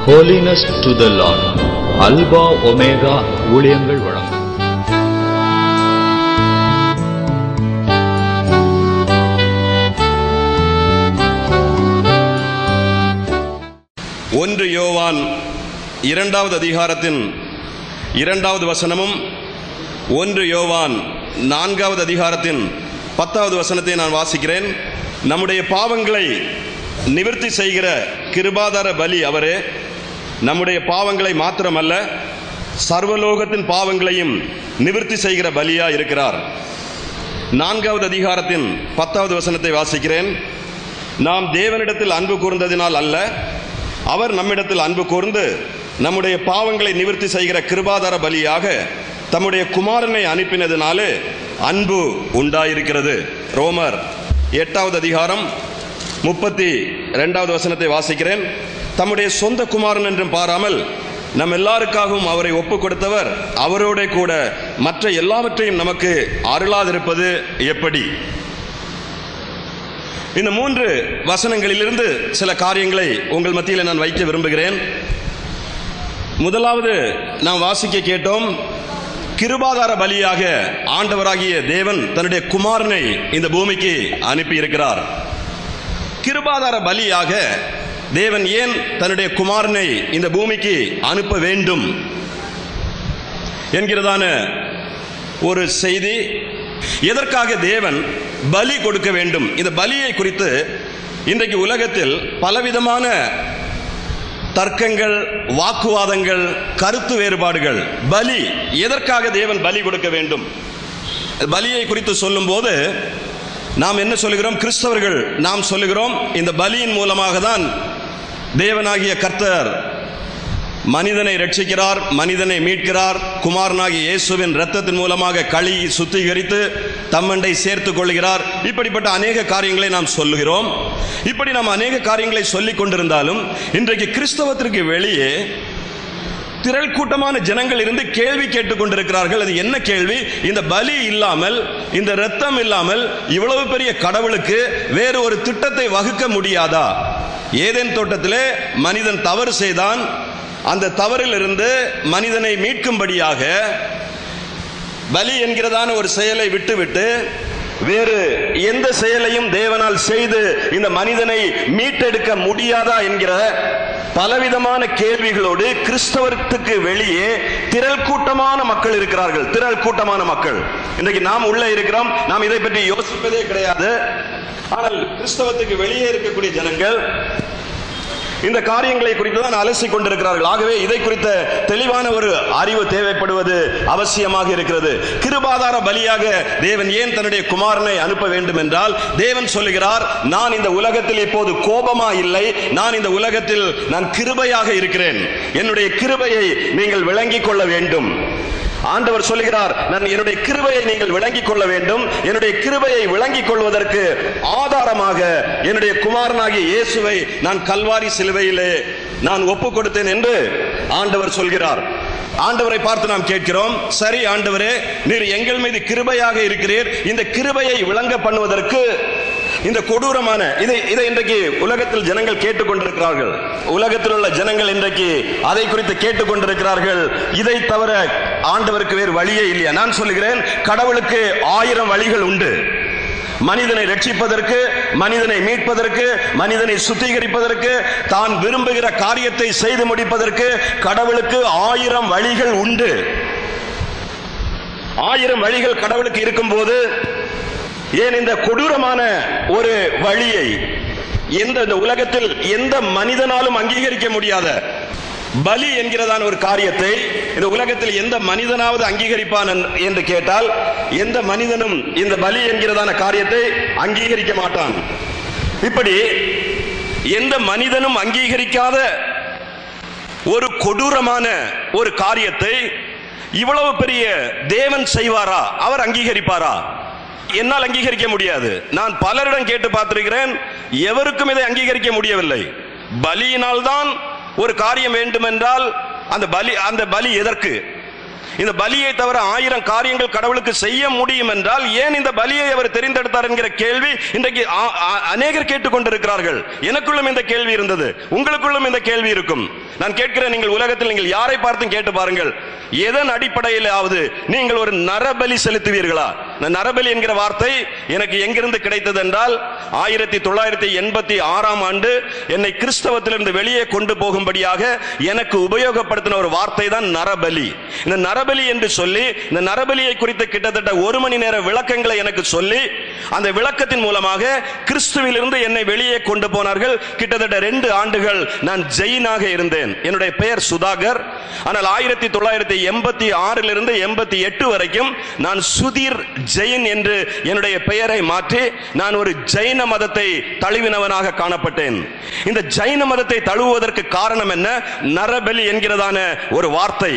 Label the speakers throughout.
Speaker 1: Holiness to the Lord. Alpha omega ஊழியங்கள் வழங்கும்.
Speaker 2: ஒன்று யோவான் 2வது அதிகாரத்தின் 2வது வசனமும் 1 யோவான் 4வது அதிகாரத்தின் 10வது வசனத்தை நான் வாசிக்கிறேன். நம்முடைய பாவங்களை நிவர்த்தி செய்கிற கிருபாதார பலி அவரே. நம்முடைய பாவங்களை மாத்திரமல்ல, சர்வலோகத்தின் பாவங்களையும் நிவர்த்தி செய்கிற பலியா இருக்கிறார். 4வது அதிகாரத்தின் 10வது வசனத்தை வாசிக்கிறேன். நாம் தேவனிடத்தில் அன்பு கூர்ந்ததினால் அல்ல, அவர் நம்மிடத்தில் அன்பு கூர்ந்து நம்முடைய பாவங்களை நிவர்த்தி செய்கிற கிருபாதார பலியாக தம்முடைய குமாரனை அனுப்பினதினாலே அன்பு உண்டாயிருக்கிறது. ரோமர் 8வது அதிகாரம் 32வது வசனத்தை வாசிக்கிறேன். தம்முடைய சொந்த குமாரன் என்றும் பாராமல் நம் எல்லாருக்காகவும் அவரை ஒப்பு கொடுத்தவர் அவரோட கூட மற்ற எல்லாவற்றையும் நமக்கு அருளாதிருப்பது எப்படி? இந்த 3 வசனங்களிலிருந்து சில காரியங்களை உங்கள் மத்தியில் நான் வைக்க விரும்புகிறேன். முதலாவது நாம் வாசிக்க கேட்டோம், கிருபாதார பலியாக ஆண்டவராகிய தேவன் தன்னுடைய குமாரனை இந்த பூமிக்கு அனுப்பி இருக்கிறார். கிருபாதார பலியாக தேவன் ஏன் தன்னுடைய குமாரனை இந்த பூமிக்கு அனுப்ப வேண்டும் என்கிறதான ஒரு செய்தி. எதற்காக தேவன் பலி கொடுக்க வேண்டும்? இந்த பலியை குறித்து இன்றைக்கு உலகத்தில் பலவிதமான தர்க்கங்கள், வாக்குவாதங்கள், கருத்து வேறுபாடுகள். பலி, எதற்காக தேவன் பலி கொடுக்க வேண்டும்? பலியை குறித்து சொல்லும் போது நாம் என்ன சொல்லுகிறோம்? கிறிஸ்தவர்கள் நாம் சொல்லுகிறோம், இந்த பலியின் மூலமாக தான் தேவனாகிய கர்த்தர் மனிதனை ரட்சிக்கிறார், மனிதனை மீட்கிறார். குமாரனாகிய இயேசுவின் இரத்தத்தின் மூலமாக கழுவி சுத்திகரித்து தம்மண்டை சேர்த்துக் கொள்கிறார். இப்படிப்பட்ட அநேக காரியங்களை நாம் சொல்லுகிறோம். இப்படி நாம் அநேக காரியங்களை சொல்லிக் கொண்டிருந்தாலும் இன்றைக்கு கிறிஸ்தவத்திற்கு வெளியே திரள் கூட்டமான ஜனங்கள் இருந்து கேள்வி கேட்டுக் கொண்டிருக்கிறார்கள். அது என்ன கேள்வி? இந்த பலி இல்லாமல், இந்த இரத்தம் இல்லாமல் இவ்வளவு பெரிய கடவுளுக்கு வேறு ஒரு திட்டத்தை வகுக்க முடியாதா? ஏதேன் தோட்டத்திலே மனிதன் தவறு செய்தான். அந்த தவறில் இருந்து மனிதனை மீட்கும்படியாக பலி என்கிறதான ஒரு செயலை விட்டுவிட்டு வேறு எந்த செயலையும் தேவனால் செய்து இந்த மனிதனை மீட்டெடுக்க முடியாதா என்கிற பலவிதமான கேள்விகளோடு கிறிஸ்தவத்துக்கு வெளியே திரள் கூட்டமான மக்கள் இருக்கிறார்கள். திரள் கூட்டமான மக்கள். இன்றைக்கு நாம் உள்ள இருக்கிறோம், நாம் இதை பற்றி யோசிப்பதே கிடையாது. ஆனால் கிறிஸ்தவத்துக்கு வெளியே இருக்கக்கூடிய ஜனங்கள் இந்த காரியங்களை குறித்து தான் அலசிக் கொண்டிருக்கிறார்கள். ஆகவே இதை குறித்த தெளிவான ஒரு அறிவு தேவைப்படுவது அவசியமாக இருக்கிறது. கிருபாதார பலியாக தேவன் ஏன் தன்னுடைய குமாரனை அனுப்ப வேண்டும் என்றால், தேவன் சொல்லுகிறார், நான் இந்த உலகத்தில் இப்போது கோபமா இல்லை, நான் இந்த உலகத்தில் நான் கிருபையாக இருக்கிறேன். என்னுடைய கிருபையை நீங்கள் விளங்கிக் கொள்ள வேண்டும். ஆண்டவர் சொல்லுகிறார், நான் என்னுடைய கிருபையை நீங்கள் விளங்கிக் கொள்ள வேண்டும். என்னுடைய கிருபையை விளங்கிக் கொள்வதற்கு ஆதாரமாக என்னுடைய குமாரனாகிய இயேசுவை நான் கல்வாரி சிலுவையிலே நான் ஒப்பு கொடுத்தேன் என்று ஆண்டவர் சொல்கிறார். ஆண்டவரை பார்த்து நாம் கேட்கிறோம், சரி ஆண்டவரே, நீர் எங்கள் மீது கிருபையாக இருக்கிறீர். இந்த கிருபையை விளங்க பண்ணுவதற்கு இந்த கொடூரமான இதை இன்றைக்கு உலகத்தில் ஜனங்கள் கேட்டுக்கொண்டிருக்கிறார்கள். உலகத்தில் உள்ள ஜனங்கள் இன்றைக்கு அதை குறித்து கேட்டுக்கொண்டிருக்கிறார்கள். இதை தவிர ஆண்டவருக்கு வேறு வழியே இல்லையா? நான் சொல்லுகிறேன், கடவுளுக்கு 1000 வழிகள் உண்டு. மனிதனை ரட்சிப்பதற்கு, மனிதனை மீட்பதற்கு, மனிதனை சுத்திகரிப்பதற்கு, தான் விரும்புகிற காரியத்தை செய்து முடிப்பதற்கு கடவுளுக்கு 1000 வழிகள் உண்டு. 1000 வழிகள் கடவுளுக்கு இருக்கும் போது ஏன் இந்த கொடூரமான ஒரு வழியை இந்த உலகத்தில் எந்த மனிதனாலும் அங்கீகரிக்க முடியாத பலி என்கிறதான ஒரு காரியத்தை இந்த உலகத்தில் எந்த மனிதனாவது அங்கீகரிப்பான் என்று கேட்டால், எந்த மனிதனும் இந்த பலி என்கிறதான காரியத்தை அங்கீகரிக்க மாட்டான். இப்படி எந்த மனிதனும் அங்கீகரிக்காத ஒரு கொடூரமான ஒரு காரியத்தை இவ்வளவு பெரிய தேவன் செய்வாரா? அவர் அங்கீகரிப்பாரா? என்னால் அங்கீகரிக்க முடியாது. நான் பலரிடம் கேட்டு பார்த்திருக்கிறேன், எவருக்கும் இதை அங்கீகரிக்க முடியவில்லை. பலியினால் தான் ஒரு காரியம் வேண்டும் என்றால் அந்த பலி எதற்கு? இந்த பலியை தவிர 1000 காரியங்கள் கடவுளுக்கு செய்ய முடியும் என்றால் ஏன் இந்த பலியை அவர் தெரிந்தெடுத்தார் என்கிற கேள்வி இன்றைக்கு அநேகர் கேட்டுக்கொண்டிருக்கிறார்கள். எனக்குள்ளும் இந்த கேள்வி இருந்தது, உங்களுக்குள்ளும் இந்த கேள்வி இருக்கும். நான் கேட்கிறேன், நீங்கள் உலகத்தில் நீங்கள் யாரை பார்த்தும் கேட்டு பாருங்கள், எதன் அடிப்படையிலாவது நீங்கள் ஒரு நரபலி செலுத்துவீர்களா? நரபலி என்கிற வார்த்தை எனக்கு எங்கிருந்து கிடைத்தது என்றால் 1986ஆம் ஆண்டு என்னை கிறிஸ்தவத்திலிருந்து வெளியே கொண்டு போகும்படியாக எனக்கு உபயோகப்படுத்தின ஒரு வார்த்தை தான் நரபலி. இந்த நரபலி என்று சொல்லி இந்த நரபலியை குறித்து கிட்டத்தட்ட 1 மணி நேர விளக்கங்களை எனக்கு சொல்லி அந்த விளக்கத்தின் மூலமாக கிறிஸ்துவிலிருந்து என்னை வெளியே கொண்டு போனார்கள். கிட்டத்தட்ட 2 ஆண்டுகள் நான் ஜெயினாக இருந்தேன். என்னுடைய பெயர் சுதாகர். ஆனால் 1986 88 வரைக்கும் நான் சுதீர் ஜெயின் என்று என்னுடைய பெயரை மாற்றி நான் ஒரு ஜெயின மதத்தை தழுவினவனாக காணப்பட்டேன். இந்த ஜெயின மதத்தை தழுவுவதற்கு காரணம் என்ன? நரபலி என்கிறதான ஒரு வார்த்தை.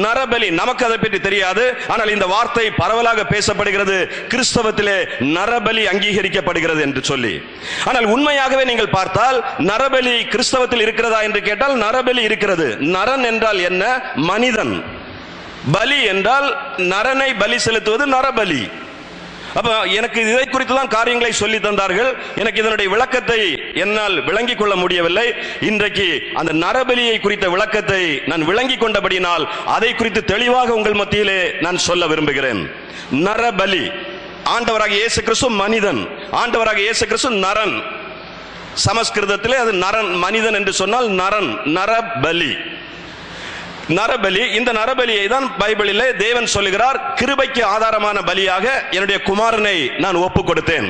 Speaker 2: நரபலி, நமக்கு அதை பற்றி தெரியாது, ஆனால் இந்த வார்த்தை பரவலாக பேசப்படுகிறது. கிறிஸ்தவத்திலே நரபலி அங்கீகரிக்கப்படுகிறது என்று சொல்லி. ஆனால் உண்மையாகவே நீங்கள் பார்த்தால் நரபலி கிறிஸ்தவத்தில் இருக்கிறதா என்று கேட்டால் நரபலி இருக்கிறது. நரன் என்றால் என்ன? மனிதன். பலி என்றால் நரனை பலி செலுத்துவது நரபலி. அப்ப எனக்கு இதை குறித்து தான் காரியங்களை சொல்லி தந்தார்கள். எனக்கு இதனுடைய விளக்கத்தை என்னால் விளங்கிக் கொள்ள முடியவில்லை. இன்றைக்கு அந்த நரபலியை குறித்த விளக்கத்தை நான் விளங்கிக் கொண்டபடினால் அதை குறித்து தெளிவாக உங்கள் மத்தியிலே நான் சொல்ல விரும்புகிறேன். நரபலி, ஆண்டவராக இயேசு கிறிஸ்து மனிதன், ஆண்டவராக இயேசு கிறிஸ்து நரன். சமஸ்கிருதத்திலே அது நரன், மனிதன் என்று சொன்னால் நரன், நரபலி. நரபலி, இந்த நரபலியை தான் பைபிளிலே தேவன் சொல்லுகிறார், கிருபைக்கு ஆதாரமான பலியாக என்னுடைய குமாரனை நான் ஒப்புக் கொடுத்தேன்.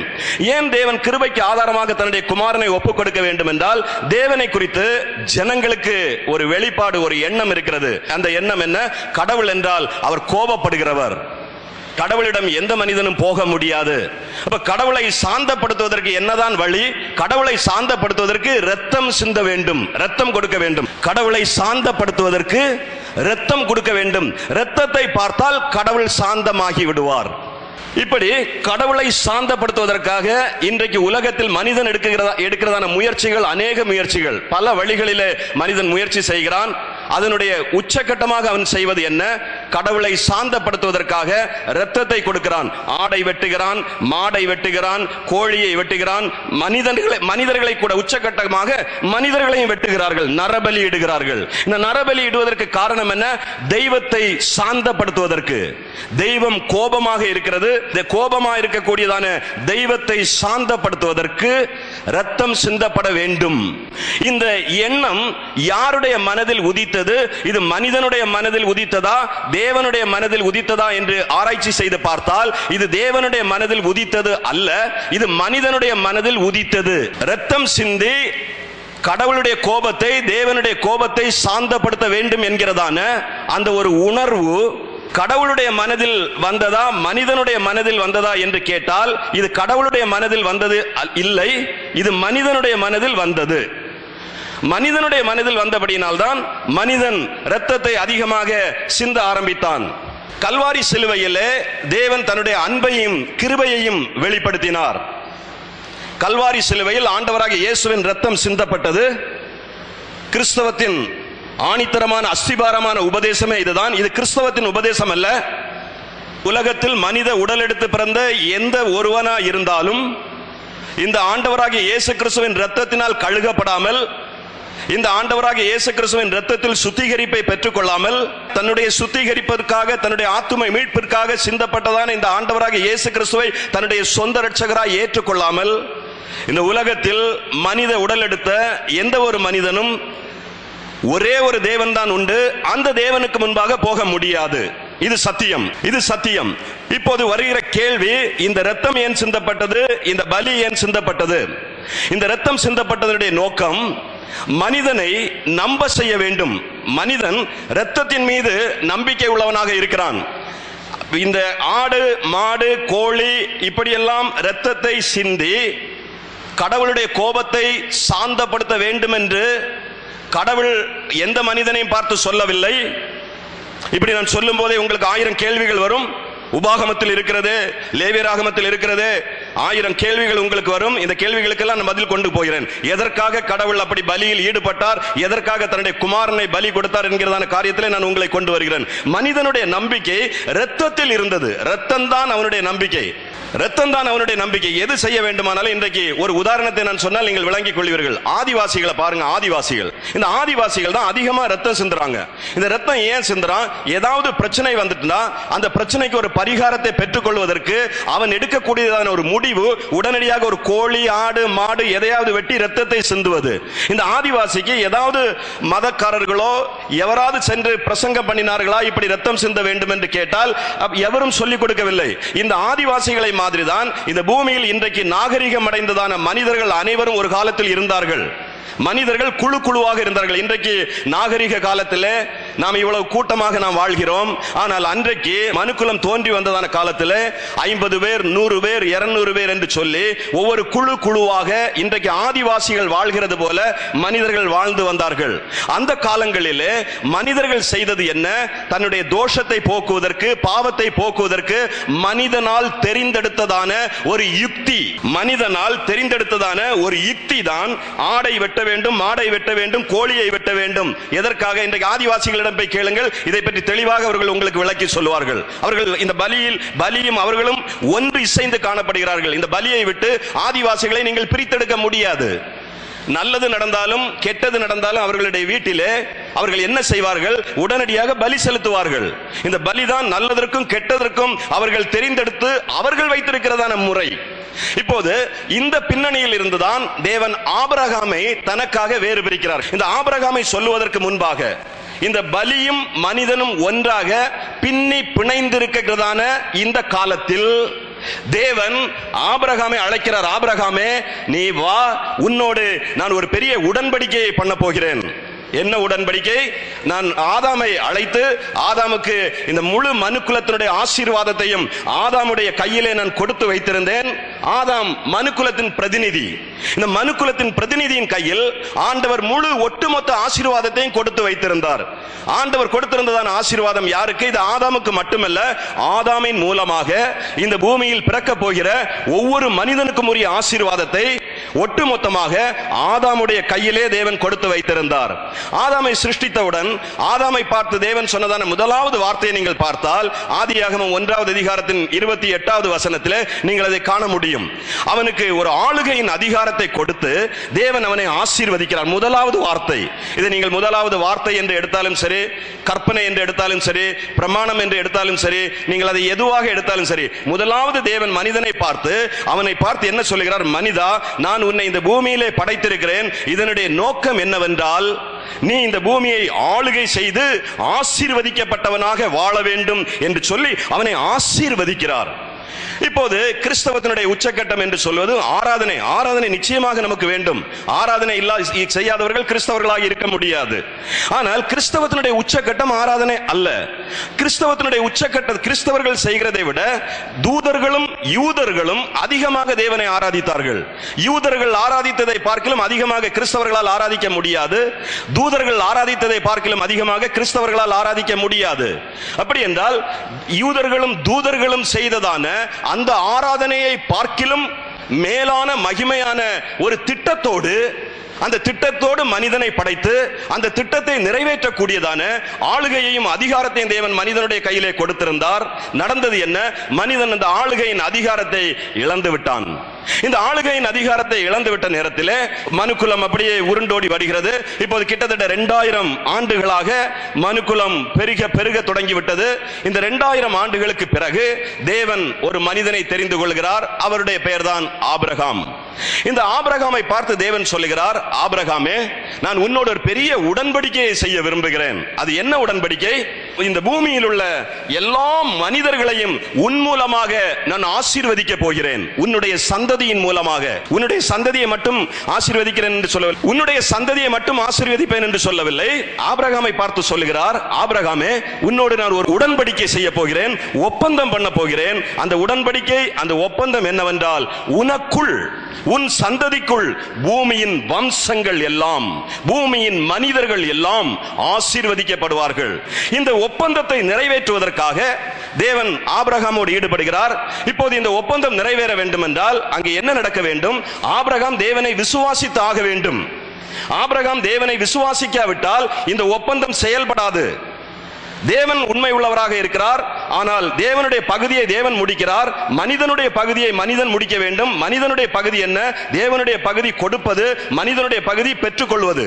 Speaker 2: ஏன் தேவன் கிருபைக்கு ஆதாரமாக தன்னுடைய குமாரனை ஒப்புக் கொடுக்க வேண்டும் என்றால் தேவனை குறித்து ஜனங்களுக்கு ஒரு வெளிப்பாடு, ஒரு எண்ணம் இருக்கிறது. அந்த எண்ணம் என்ன? கடவுள் என்றால் அவர் கோபப்படுகிறவர். கடவுளிடம் எந்த மனிதனும் போக முடியாது. அப்ப கடவுளை சாந்தப்படுத்துவதற்கு என்னதான் வழி? கடவுளை சாந்தப்படுத்துவதற்கு இரத்தம் சிந்த வேண்டும், இரத்தம் கொடுக்க வேண்டும். கடவுளை சாந்தப்படுத்துவதற்கு இரத்தம் கொடுக்க வேண்டும். இரத்தத்தை பார்த்தால் கடவுள் சாந்தமாகி விடுவார். இப்படி கடவுளை சாந்தப்படுத்துவதற்காக இன்றைக்கு உலகத்தில் மனிதன் எடுக்கிறதான முயற்சிகள், அநேக முயற்சிகள், பல வழிகளிலே மனிதன் முயற்சி செய்கிறான். அதனுடைய உச்சகட்டமாக அவன் செய்வது என்ன? கடவுளை சாந்தப்படுத்துவதற்காக இரத்தத்தை கொடுக்கிறான். ஆடை வெட்டுகிறான், மாடை வெட்டுகிறான், கோழியை வெட்டுகிறான், மனிதர்களை கூட உச்சகட்டமாக மனிதர்களையும் வெட்டுகிறார்கள், நரபலி இடுகிறார்கள். இந்த நரபலி இடுவதற்கு காரணம் என்ன? தெய்வத்தை சாந்தப்படுத்துவதற்கு. தெய்வம் கோபமாக இருக்கிறது, கோபமாக இருக்கக்கூடியதான தெய்வத்தை சாந்தப்படுத்துவதற்கு இரத்தம் சிந்தப்பட வேண்டும். இந்த எண்ணம் யாருடைய மனதில் உதித்தது? இது மனிதனுடைய மனதில் உதித்ததா, தேவனுடைய மனதில் உதித்ததா என்று ஆராய்ச்சி செய்து பார்த்தால் இது தேவனுடைய மனதில் உதித்தது அல்ல, இது மனிதனுடைய மனதில் உதித்தது. இரத்தம் சிந்தி கடவுளுடைய கோபத்தை, தேவனுடைய கோபத்தை சாந்தப்படுத்த வேண்டும் என்கிறதான அந்த ஒரு உணர்வு கடவுளுடைய மனதில் வந்ததா, மனிதனுடைய மனதில் வந்ததா என்று கேட்டால் இது கடவுளுடைய மனதில் வந்தது இல்லை, இது மனிதனுடைய மனதில் வந்தது. மனிதனுடைய மனதில் வந்தபடியினால்தான் மனிதன் இரத்தத்தை அதிகமாக சிந்த ஆரம்பித்தான். கல்வாரி சிலுவையிலே தேவன் தன்னுடைய அன்பையும் கிருபையையும் வெளிப்படுத்தினார். கல்வாரி சிலுவையில் ஆண்டவராக இயேசுவின் இரத்தம் சிந்தப்பட்டது. கிறிஸ்தவத்தின் ஆணித்தரமான அஸ்திபாரமான உபதேசமே இதுதான். இது கிறிஸ்தவத்தின் உபதேசம் அல்ல. உலகத்தில் மனித உடல் எடுத்து பிறந்த எந்த ஒருவனா இருந்தாலும் இந்த ஆண்டவராகிய இயேசு கிறிஸ்துவின் இரத்தத்தினால் கழுகப்படாமல், இந்த ஆண்டவராகிய இயேசு கிறிஸ்துவின் இரத்தத்தில் சுத்திகரிப்பை பெற்றுக் கொள்ளாமல், தன்னுடைய சுத்திகரிப்பிற்காக, தன்னுடைய ஆத்தும மீட்பிற்காக சிந்தப்பட்டதான இந்த ஆண்டவராகிய இயேசு கிறிஸ்துவை தன்னுடைய சொந்த இரட்சகராய் ஏற்றுக்கொள்ளாமல் இந்த உலகத்தில் மனித உடல் எடுத்த எந்த ஒரு மனிதனும் ஒரே ஒரு தேவன் தான் உண்டு, அந்த தேவனுக்கு முன்பாக போக முடியாது. இது சத்தியம், இது சத்தியம். இப்போது வருகிற கேள்வி, இந்த இரத்தம் ஏன் சிந்தப்பட்டது? இந்த பலி ஏன் சிந்தப்பட்டது? இந்த இரத்தம் சிந்தப்பட்டதனுடைய நோக்கம் மனிதனை நம்ப செய்ய வேண்டும். மனிதன் இரத்தத்தின் மீது நம்பிக்கை உள்ளவனாக இருக்கிறான். இந்த ஆடு, மாடு, கோழி இப்படியெல்லாம் இரத்தத்தை சிந்தி கடவுளுடைய கோபத்தை சாந்தப்படுத்த வேண்டும் என்று கடவுள் எந்த மனிதனையும் பார்த்து சொல்லவில்லை. இப்படி நான் சொல்லும் போதே உங்களுக்கு 1000 கேள்விகள் வரும். உபாகமத்தில் இருக்கிறது, லேவியராகமத்தில் இருக்கிறது, 1000 கேள்விகள் உங்களுக்கு வரும். இந்த கேள்விகளுக்கெல்லாம் நான் பதில் கொண்டு போகிறேன். எதற்காக கடவுள் அப்படி பலியில் ஈடுபட்டார், எதற்காக தன்னுடைய குமாரனை பலி கொடுத்தார் என்கிறதான காரியத்திலே நான் உங்களை கொண்டு வருகிறேன். மனிதனுடைய நம்பிக்கை இரத்தத்தில் இருந்தது. இரத்தம் தான் அவனுடைய நம்பிக்கை. ரத்தம் தான் அவனுடைய நம்பிக்கை. எது செய்ய வேண்டுமானாலும் இன்றைக்கு ஒரு உதாரணத்தை நான் சொன்னால் நீங்கள் விளங்கிக் கொள்வீர்கள். ஆதிவாசிகளை பாருங்க. ஆதிவாசிகள், இந்த ஆதிவாசிகள் தான் அதிகமா ரத்தம் சிந்துறாங்க. இந்த ரத்தம் ஏன் சிந்துறான்? ஏதாவது பிரச்சனை வந்துட்டுனா அந்த பிரச்சனைக்கு ஒரு பரிகாரத்தை பெற்றுக்கொள்வதற்கு அவன் எடுக்கக்கூடியதான ஒரு முடிவு உடனடியாக ஒரு கோழி, ஆடு, மாடு எதையாவது வெட்டி ரத்தத்தை சிந்துவது. இந்த ஆதிவாசிக்கு ஏதாவது மதக்காரர்களோ எவராது சென்று பிரசங்கம் பண்ணினார்களா இப்படி ரத்தம் சிந்த வேண்டும் என்று கேட்டால் எவரும் சொல்லிக் கொடுக்கவில்லை. இந்த ஆதிவாசிகளை மாதிரிதான் இந்த பூமியில் இன்றைக்கு நாகரிகம் அடைந்ததான மனிதர்கள் அனைவரும் ஒரு காலத்தில் இருந்தார்கள். மனிதர்கள் குழு குழுவாக இருந்தார்கள். இன்றைக்கு நாகரிக காலத்தில் நாம் இவ்வளவு கூட்டமாக நாம் வாழ்கிறோம். ஆனால் அன்றைக்கு மனுக்குலம் தோன்றி வந்ததான காலத்தில் 50 பேர், 100 பேர், 200 பேர் என்று சொல்லி ஒவ்வொரு குழு குழுவாக இன்றைக்கு ஆதிவாசிகள் வாழ்கிறது போல மனிதர்கள் வாழ்ந்து வந்தார்கள். அந்த காலங்களிலே மனிதர்கள் செய்தது என்ன? தன்னுடைய தோஷத்தை போக்குவதற்கு, பாவத்தை போக்குவதற்கு மனிதனால் தெரிந்தெடுத்ததான ஒரு யுக்தி, மனிதனால் தெரிந்தெடுத்ததான ஒரு யுக்தி தான் ஆடை வெட்ட வேண்டும், மாடை வெட்ட வேண்டும், கோழியை வெட்ட வேண்டும். எதற்காக? இன்றைக்கு ஆதிவாசிகளிடம் போய் கேளுங்கள், இதை பற்றி தெளிவாக அவர்கள் உங்களுக்கு விளக்கி சொல்வார்கள். அவர்கள் இந்த பலியும் அவர்களும் ஒன்று இசைந்து காணப்படுகிறார்கள். இந்த பலியை விட்டு ஆதிவாசிகளை நீங்கள் பிரித்தெடுக்க முடியாது. நல்லது நடந்தாலும் கெட்டது நடந்தாலும் அவர்களுடைய வீட்டிலே அவர்கள் என்ன செய்வார்கள்? உடனடியாக பலி செலுத்துவார்கள். இந்த பலிதான் நல்லதற்கும் கெட்டதற்கும் அவர்கள் தெரிந்தெடுத்து அவர்கள் வைத்திருக்கிறதான முறை. இப்போது இந்த பின்னணியில் இருந்துதான் தேவன் ஆபிரகாமை தனக்காக வேறு பிரிக்கிறார். இந்த ஆபிரகாமை சொல்லுவதற்கு முன்பாக இந்த பலியும் மனிதனும் ஒன்றாக பின்னி பிணைந்திருக்கிறதான இந்த காலத்தில் தேவன் ஆபிரகாமை அழைக்கிறார். ஆபிரகாமே, நீ வா, உன்னோடு நான் ஒரு பெரிய உடன்படிக்கையை பண்ண போகிறேன். என்ன உடன்படிக்கை? நான் ஆதாமை அழைத்து ஆதாமுக்கு இந்த முழு மனுக்குலத்தினுடைய ஆசீர்வாதத்தையும் ஆதாமுடைய கையிலே நான் கொடுத்து வைத்திருந்தேன். ஆதாம் மனுக்குலத்தின் பிரதிநிதி. இந்த மனுக்குலத்தின் பிரதிநிதியின் கையில் ஆண்டவர் முழு ஒட்டுமொத்த ஆசீர்வாதத்தையும் கொடுத்து வைத்திருந்தார். ஆண்டவர் கொடுத்திருந்ததான ஆசீர்வாதம் யாருக்கு? இது ஆதாமுக்கு மட்டுமல்ல, ஆதாமின் மூலமாக இந்த பூமியில் பிறக்க போகிற ஒவ்வொரு மனிதனுக்கும் உரிய ஆசீர்வாதத்தை ஒட்டுமொத்தமாக ஆதாமுடைய கையிலே தேவன் கொடுத்து வைத்திருந்தார். ஆதாமை சிருஷ்டித்தவுடன் ஆதாமை பார்த்து தேவன் சொன்னதான முதலாவது வார்த்தையை நீங்கள் பார்த்தால் ஆதியாகமம் 1வது அதிகாரத்தின் 28வது வசனத்திலே நீங்கள் அதை காண முடியும். அவனுக்கு ஒரு ஆளுகையின் அதிகாரத்தை கொடுத்து தேவன் அவனை ஆசீர்வதிக்கிறார். முதலாவது வார்த்தை. இதை நீங்கள் முதலாவது வார்த்தை என்று எடுத்தாலும் சரி, கற்பனை என்று எடுத்தாலும் சரி, பிரமாணம் என்று எடுத்தாலும் சரி, நீங்கள் அதை எதுவாக எடுத்தாலும் சரி, முதலாவது தேவன் மனிதனை பார்த்து அவனை பார்த்து என்ன சொல்லுகிறார்? மனிதா, நான் உன்னை இந்த பூமியிலே படைத்திருக்கிறேன். இதனுடைய நோக்கம் என்னவென்றால் நீ இந்த பூமியை ஆளுகை செய்து ஆசீர்வதிக்கப்பட்டவனாக வாழ வேண்டும் என்று சொல்லி அவனை ஆசீர்வதிக்கிறார். இப்போது கிறிஸ்தவத்தினுடைய உச்சக்கட்டம் என்று சொல்வது ஆராதனை. ஆராதனை நிச்சயமாக நமக்கு வேண்டும். ஆராதனை செய்யாதவர்கள் கிறிஸ்தவர்களாக இருக்க முடியாது. ஆனால் கிறிஸ்தவத்தினுடைய உச்சக்கட்டம் ஆராதனை அல்ல. கிறிஸ்தவத்தினுடைய உச்சக்கட்டம் கிறிஸ்தவர்கள் செய்கிறதை விட தூதர்களும் யூதர்களும் அதிகமாக தேவனை ஆராதித்தார்கள். யூதர்கள் ஆராதித்ததை பார்க்கிலும் அதிகமாக கிறிஸ்தவர்களால் ஆராதிக்க முடியாது. தூதர்கள் ஆராதித்ததை பார்க்கிலும் அதிகமாக கிறிஸ்தவர்களால் ஆராதிக்க முடியாது. அப்படி என்றால் யூதர்களும் தூதர்களும் செய்ததான அந்த ஆராதனையை பார்க்கிலும் மேலான மகிமையான ஒரு திட்டத்தோடு, அந்த திட்டத்தோடு மனிதனை படைத்து அந்த திட்டத்தை நிறைவேற்றக்கூடியதான ஆளுகையையும் அதிகாரத்தையும் தேவன் மனிதனுடைய கையிலே கொடுத்திருந்தார். நடந்தது என்ன? மனிதன் அந்த ஆளுகையின் அதிகாரத்தை இழந்து விட்டான். இந்த ஆளுகையின் அதிகாரத்தை இழந்துவிட்ட நேரத்தில் மனுக்குலம் அப்படியே உருண்டோடி வருகிறது. இப்போது கிட்டத்தட்ட 2000 ஆண்டுகளாக மனுக்குலம் பெருக தொடங்கிவிட்டது. இந்த 2000 ஆண்டுகளுக்கு பிறகு தேவன் ஒரு மனிதனை தெரிந்து கொள்கிறார். அவருடைய பெயர்தான் ஆபிரகாம். இந்த ஆபிரகாமை பார்த்து தேவன் சொல்லுகிறார், ஆபிரகாமே, நான் உன்னோடு ஒரு பெரிய உடன்படிக்கையை செய்ய விரும்புகிறேன். அது என்ன உடன்படிக்கை? இந்த பூமியில் உள்ள எல்லா மனிதர்களையும் உன் மூலமாக நான் ஆசீர்வதிக்க போகிறேன். உன்னுடைய சந்ததியின் மூலமாக. உன்னுடைய சந்ததியை மட்டும் ஆசீர்வதிக்கிறேன் என்று சொல்லவில்லை, உன்னுடைய சந்ததியை மட்டும் ஆசீர்வதிப்பேன் என்று சொல்லவில்லை. ஆபிரகாமை பார்த்து சொல்லுகிறார், ஆபிரகாமே, உன்னோடு நான் ஒரு உடன்படிக்கை செய்ய போகிறேன், ஒப்பந்தம் பண்ண போகிறேன். அந்த உடன்படிக்கை, அந்த ஒப்பந்தம் என்னவென்றால், உனக்குள், உன் சந்ததிக்குள் பூமியின் வம்சங்கள் எல்லாம், பூமியின் மனிதர்கள் எல்லாம் ஆசீர்வதிக்கப்படுவார்கள். இந்த ஒப்பந்தத்தை நிறைவேற்றுவதற்காக தேவன் ஆபிரகாமோடு ஈடுபடுகிறார். இப்போது இந்த ஒப்பந்தம் நிறைவேற வேண்டும் என்றால் அங்கே என்ன நடக்க வேண்டும்? ஆபிரகாம் தேவனை விசுவாசித்து ஆக வேண்டும். ஆபிரகாம் தேவனை விசுவாசிக்காவிட்டால் இந்த ஒப்பந்தம் செயல்படாது. தேவன் உண்மை உள்ளவராக இருக்கிறார், ஆனால் தேவனுடைய பகுதியை தேவன் முடிக்கிறார், மனிதனுடைய பகுதியை மனிதன் முடிக்க வேண்டும். மனிதனுடைய பகுதி என்ன? தேவனுடைய பகுதி கொடுப்பது, மனிதனுடைய பகுதி பெற்றுக்கொள்வது.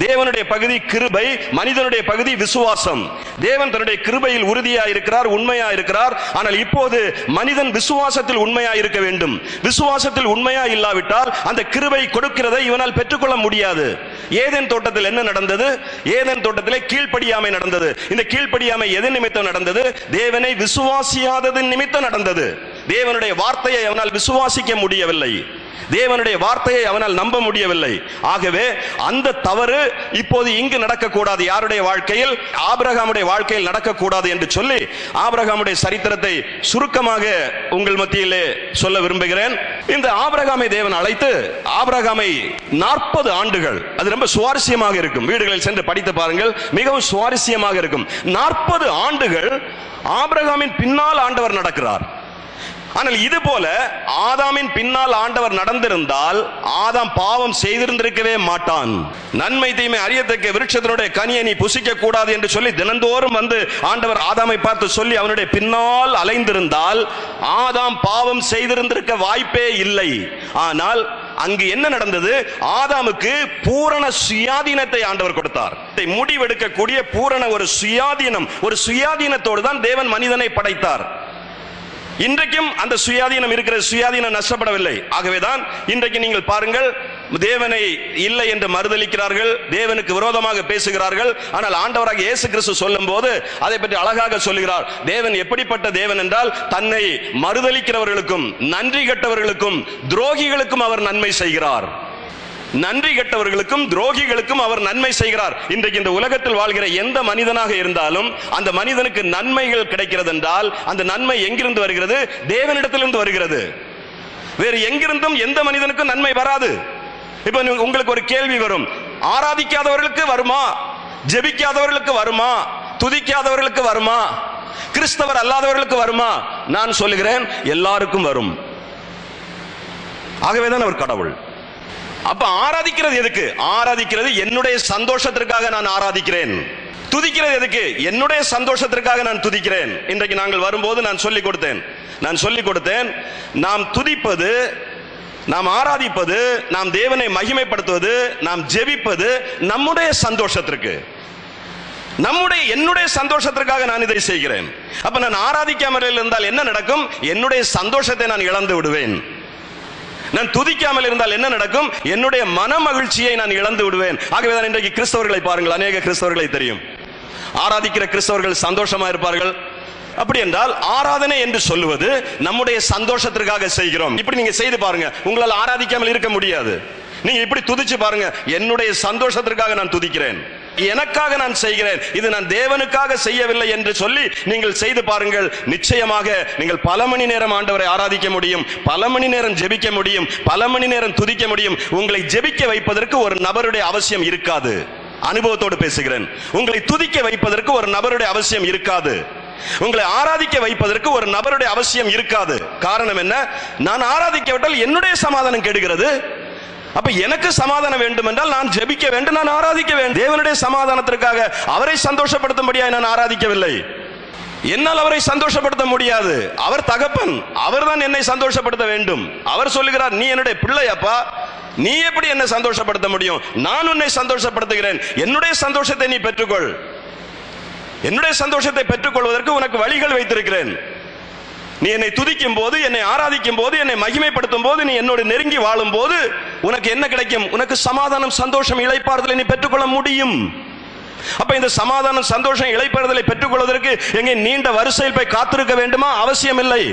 Speaker 2: தேவனுடைய பகுதி கிருபை, மனிதனுடைய பகுதி விசுவாசம். தேவன் தன்னுடைய கிருபையில் உறுதியா இருக்கிறார், உண்மையா இருக்கிறார். ஆனால் இப்போது மனிதன் விசுவாசத்தில் உண்மையா இருக்க வேண்டும். விசுவாசத்தில் உண்மையா இல்லாவிட்டால் அந்த கிருபை கொடுக்கிறதை இவனால் பெற்றுக்கொள்ள முடியாது. ஏதேன் தோட்டத்தில் என்ன நடந்தது? ஏதேன் தோட்டத்திலே கீழ்ப்படியாமை நடந்தது. இந்த கீழ்ப்படியாமை எதன் நிமித்தம் நடந்தது? தேவனை விசுவாசியாததின் நிமித்தம் நடந்தது. தேவனுடைய வார்த்தையை அவனால் விசுவாசிக்க முடியவில்லை, தேவனுடைய வார்த்தையை அவனால் நம்ப முடியவில்லை. ஆகவே அந்த தவறு இப்போது இங்கு நடக்கக்கூடாது. யாருடைய வாழ்க்கையில்? ஆபிரகாமுடைய வாழ்க்கையில் நடக்கக்கூடாது என்று சொல்லி ஆபிரகாமுடைய சரித்திரத்தை சுருக்கமாக உங்கள் மத்தியிலே சொல்ல விரும்புகிறேன். இந்த ஆபிரகாமை தேவன் அழைத்து ஆபிரகாமை 40 ஆண்டுகள், அது ரொம்ப சுவாரஸ்யமாக இருக்கும், வீடுகளில் சென்று படித்து பாருங்கள், மிகவும் சுவாரஸ்யமாக இருக்கும். 40 ஆண்டுகள் ஆபிரகாமின் பின்னால் ஆண்டவர் நடக்கிறார். ஆனால் இது போல ஆதாமின் பின்னால் ஆண்டவர் நடந்திருந்தால் ஆதாம் பாவம் செய்திருந்திருக்கவே மாட்டான். நன்மை தீமை அறியத்தக்க விருட்சத்தினுடைய கனியை நீ புசிக்க கூடாது என்று சொல்லி தினந்தோறும் வந்து ஆண்டவர் ஆதாமை பார்த்து சொல்லி அவனுடைய பின்னால் அலைந்திருந்தால் ஆதாம் பாவம் செய்திருந்திருக்க வாய்ப்பே இல்லை. ஆனால் அங்கு என்ன நடந்தது? ஆதாமுக்கு பூரண சுயாதீனத்தை ஆண்டவர் கொடுத்தார். முடிவெடுக்கக்கூடிய பூரண ஒரு சுயாதீனம், ஒரு சுயாதீனத்தோடு தான் தேவன் மனிதனை படைத்தார். இன்றைக்கும் அந்த சுயாதீனம் இருக்கிறது, சுயாதீனம் நஷ்டப்படவில்லை. ஆகவேதான் இன்றைக்கு நீங்கள் பாருங்கள், தேவனை இல்லை என்று மறுதலிக்கிறார்கள், தேவனுக்கு விரோதமாக பேசுகிறார்கள். ஆனால் ஆண்டவராக இயேசு கிறிஸ்து சொல்லும் போது அதை பற்றி அழகாக சொல்லுகிறார். தேவன் எப்படிப்பட்ட தேவன் என்றால் தன்னை மறுதலிக்கிறவர்களுக்கும் நன்றி கெட்டவர்களுக்கும் துரோகிகளுக்கும் அவர் நன்மை செய்கிறார். நன்றி கெட்டவர்களுக்கும் துரோகிகளுக்கும் அவர் நன்மை செய்கிறார். இன்றைக்கு இந்த உலகத்தில் வாழ்கிற எந்த மனிதனாக இருந்தாலும் அந்த மனிதனுக்கு நன்மைகள் கிடைக்கிறது என்றால் அந்த நன்மை எங்கிருந்து வருகிறது? தேவனிடத்திலிருந்து வருகிறது. வேறு எங்கிருந்தும் எந்த மனிதனுக்கும் நன்மை வராது. இப்ப உங்களுக்கு ஒரு கேள்வி வரும், ஆராதிக்காதவர்களுக்கு வருமா? ஜெபிக்காதவர்களுக்கு வருமா? துதிக்காதவர்களுக்கு வருமா? கிறிஸ்தவர் அல்லாதவர்களுக்கு வருமா? நான் சொல்லுகிறேன், எல்லாருக்கும் வரும். ஆகவேதான் அவர் கடவுள். அப்ப ஆராதிக்கிறது எதுக்கு? ஆராதிக்கிறது என்னுடைய சந்தோஷத்திற்காக நான் ஆராதிக்கிறேன். துதிக்கிறது எதுக்கு? என்னுடைய சந்தோஷத்திற்காக நான் துதிக்கிறேன். இன்றைக்கு நாங்கள் வரும்போது நான் சொல்லிக் கொடுத்தேன், நாம் துதிப்பது, நாம் ஆராதிப்பது, நாம் தேவனை மகிமைப்படுத்துவது, நாம் ஜெபிப்பது நம்முடைய சந்தோஷத்திற்கு, என்னுடைய சந்தோஷத்திற்காக நான் இதை செய்கிறேன். அப்ப நான் ஆராதிக்காமல் இருந்தால் என்ன நடக்கும்? என்னுடைய சந்தோஷத்தை நான் இழந்து விடுவேன். நான் துதிக்காமல் இருந்தால் என்ன நடக்கும்? என்னுடைய மன மகிழ்ச்சியை நான் இழந்து விடுவேன். ஆகவேதான் இன்றைக்கு கிறிஸ்தவர்களை பாருங்கள், அநேக கிறிஸ்தவர்களை தெரியும், ஆராதிக்கிற கிறிஸ்தவர்கள் சந்தோஷமா இருப்பார்கள். அப்படி என்றால் ஆராதனை என்று சொல்லுவது நம்முடைய சந்தோஷத்திற்காக செய்கிறோம். இப்படி நீங்க செய்து பாருங்க, உங்களால் ஆராதிக்காமல் இருக்க முடியாது. நீங்க இப்படி துதிச்சு பாருங்க, என்னுடைய சந்தோஷத்திற்காக நான் துதிக்கிறேன், எனக்காக நான் செய்கிறேன், இது நான் தேவனுக்காக செய்யவில்லை என்று சொல்லி நீங்கள் செய்து பாருங்கள். நிச்சயமாக நீங்கள் பல மணி நேரம் ஆண்டவரை ஆராதிக்க முடியும், பல மணி நேரம் ஜெபிக்க முடியும், பல மணி நேரம் துதிக்க முடியும். உங்களை ஜெபிக்க வைப்பதற்கு ஒரு நபருடைய அவசியம் இருக்காது. அனுபவத்தோடு பேசுகிறேன். உங்களை துதிக்க வைப்பதற்கு ஒரு நபருடைய அவசியம் இருக்காது. உங்களை ஆராதிக்க வைப்பதற்கு ஒரு நபருடைய அவசியம் இருக்காது. காரணம் என்ன? நான் ஆராதிக்கவிட்டால் என்னுடைய சமாதானம் கெடுகிறது. அப்ப எனக்கு சமாதானம் வேண்டும் என்றால் நான் ஜெபிக்க வேண்டும், நான் ஆராதிக்க வேண்டும். தேவனுடைய சமாதானத்திற்காக அவரை சந்தோஷப்படுத்தும்படியாக நான் ஆராதிக்கவில்லை. என்னால் அவரை சந்தோஷப்படுத்த முடியாது. அவர் தகப்பன், அவர் தான் என்னை சந்தோஷப்படுத்த வேண்டும். அவர் சொல்லுகிறார், நீ என்னுடைய பிள்ளை அப்பா, நீ எப்படி என்னை சந்தோஷப்படுத்த முடியும்? நான் உன்னை சந்தோஷப்படுத்துகிறேன், என்னுடைய சந்தோஷத்தை நீ பெற்றுக்கொள். என்னுடைய சந்தோஷத்தை பெற்றுக்கொள்வதற்கு உனக்கு வழிகள் வைத்திருக்கிறேன். நீ என்னை துதிக்கும் போது, என்னை ஆராதிக்கும் போது, என்னை மகிமைப்படுத்தும் போது, நீ என்னோடு நெருங்கி வாழும் போது உனக்கு என்ன கிடைக்கும்? உனக்கு சமாதானம், சந்தோஷம், இளைப்பாறுதலை நீ பெற்றுக்கொள்ள முடியும். அப்ப இந்த சமாதானம், சந்தோஷம், இளைப்பாறுதலை பெற்றுக்கொள்வதற்கு எங்கே நீண்ட வரிசையில் போய் காத்திருக்க வேண்டுமா? அவசியம் இல்லை.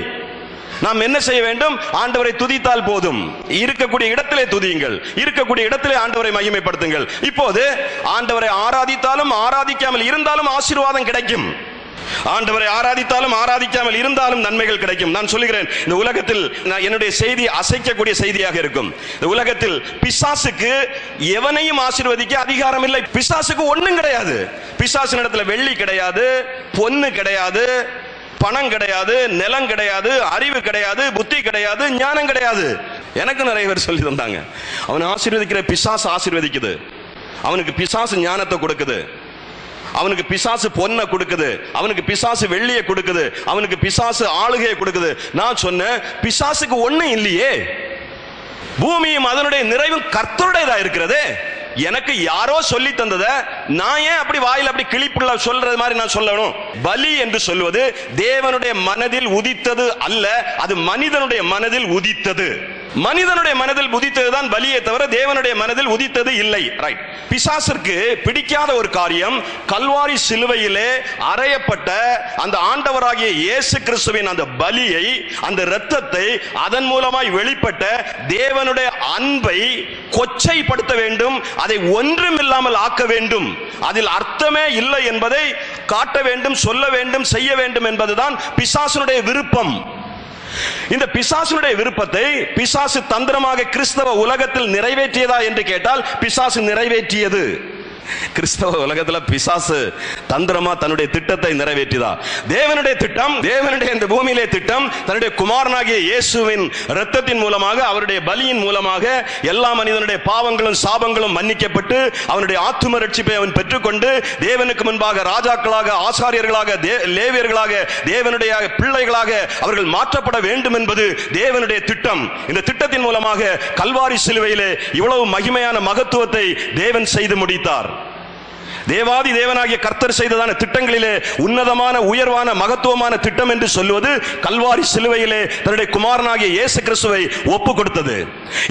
Speaker 2: நாம் என்ன செய்ய வேண்டும்? ஆண்டவரை துதித்தால் போதும். இருக்கக்கூடிய இடத்திலே துதியுங்கள், இருக்கக்கூடிய இடத்திலே ஆண்டவரை மகிமைப்படுத்துங்கள். இப்போது ஆண்டவரை ஆராதித்தாலும் ஆராதிக்காமல் இருந்தாலும் ஆசீர்வாதம் கிடைக்கும். ஆண்டவரை ஆராதித்தாலும் ஆராதிக்காமல் இருந்தாலும் நன்மைகள் கிடைக்கும். நான் சொல்லுகிறேன், இந்த உலகத்தில் என்னுடைய செய்தி அசைக்கக்கூடிய செய்தியாக இருக்கும். இந்த உலகத்தில் பிசாசுக்கு எவனையும் ஆசீர்வதிக்க அதிகாரம் இல்லை. பிசாசுக்கு ஒண்ணும் கிடையாது. பிசாசு இடத்துல வெள்ளி கிடையாது, பொன்னு கிடையாது, பணம் கிடையாது, நிலம் கிடையாது, அறிவு கிடையாது, புத்தி கிடையாது, ஞானம் கிடையாது. எனக்கு நிறைய பேர் சொல்லி தந்தாங்க, அவனை ஆசீர்வதிக்கிற பிசாசு ஆசீர்வதிக்குது, அவனுக்கு பிசாசு ஞானத்தை கொடுக்குது, அவனுக்கு பிசாசு பொன்னை கொடுக்குது, அவனுக்கு பிசாசு வெள்ளியை கொடுக்குது, அவனுக்கு பிசாசு ஆளுகையை கொடுக்குது. நான் சொன்னேன், பிசாசுக்கு ஒண்ணும் இல்லையே, பூமியும் அதனுடைய நிறைவும் கர்த்தருடையதா இருக்கிறதே. எனக்கு யாரோ சொல்லி தந்தத நான் ஏன் அப்படி வாயில் அப்படி கிளிப்புள்ள சொல்றது மாதிரி நான் சொல்லணும்? பலி என்று சொல்வது தேவனுடைய மனதில் உதித்தது அல்ல, அது மனிதனுடைய மனதில் உதித்தது. மனிதனுடைய மனதில் உதித்ததுதான் பலியை தவிர தேவனுடைய மனதில் உதித்தது இல்லை. ரைட். பிசாசிற்கு பிடிக்காத ஒரு காரியம், கல்வாரி சிலுவையிலே அறையப்பட்ட அந்த ஆண்டவராகிய இயேசு கிறிஸ்துவின் அந்த பலியை, அந்த இரத்தத்தை, அதன் மூலமாய் வெளிப்பட்ட தேவனுடைய அன்பை கொச்சைப்படுத்த வேண்டும், அதை ஒன்றுமில்லாமல் ஆக்க வேண்டும், அதில் அர்த்தமே இல்லை என்பதை காட்ட வேண்டும், சொல்ல வேண்டும், செய்ய வேண்டும் என்பதுதான் பிசாசுனுடைய விருப்பம். இந்த பிசாசுடைய விருப்பத்தை பிசாசு தந்திரமாக கிறிஸ்தவ உலகத்தில் நிறைவேற்றியதா என்று கேட்டால் பிசாசு நிறைவேற்றியது. கிறிஸ்தவ உலகத்துல பிசாசு தந்திரமா தன்னுடைய திட்டத்தை நிறைவேற்றியதா? தேவனுடைய திட்டம், தேவனுடைய இந்த பூமியிலே திட்டம், தன்னுடைய குமாரனாகிய இயேசுவின் இரத்தத்தின் மூலமாக, அவருடைய பலியின் மூலமாக எல்லா மனிதனுடைய பாவங்களும் சாபங்களும் மன்னிக்கப்பட்டு அவனுடைய ஆத்தும ரட்சிப்பை அவன் பெற்றுக்கொண்டு தேவனுக்கு முன்பாக ராஜாக்களாக, ஆசாரியர்களாக, லேவியர்களாக, தேவனுடைய பிள்ளைகளாக அவர்கள் மாற்றப்பட வேண்டும் என்பது தேவனுடைய திட்டம். இந்த திட்டத்தின் மூலமாக கல்வாரி சிலுவையிலே இவ்வளவு மகிமையான மகத்துவத்தை தேவன் செய்து முடித்தார். தேவாதி தேவனாகிய கர்த்தர் செய்ததான திட்டங்களிலே உன்னதமான, உயர்வான, மகத்துவமான திட்டம் என்று சொல்வது கல்வாரி சிலுவையிலே தன்னுடைய குமாரனாகிய இயேசு கிறிஸ்துவை ஒப்பு கொடுத்தது.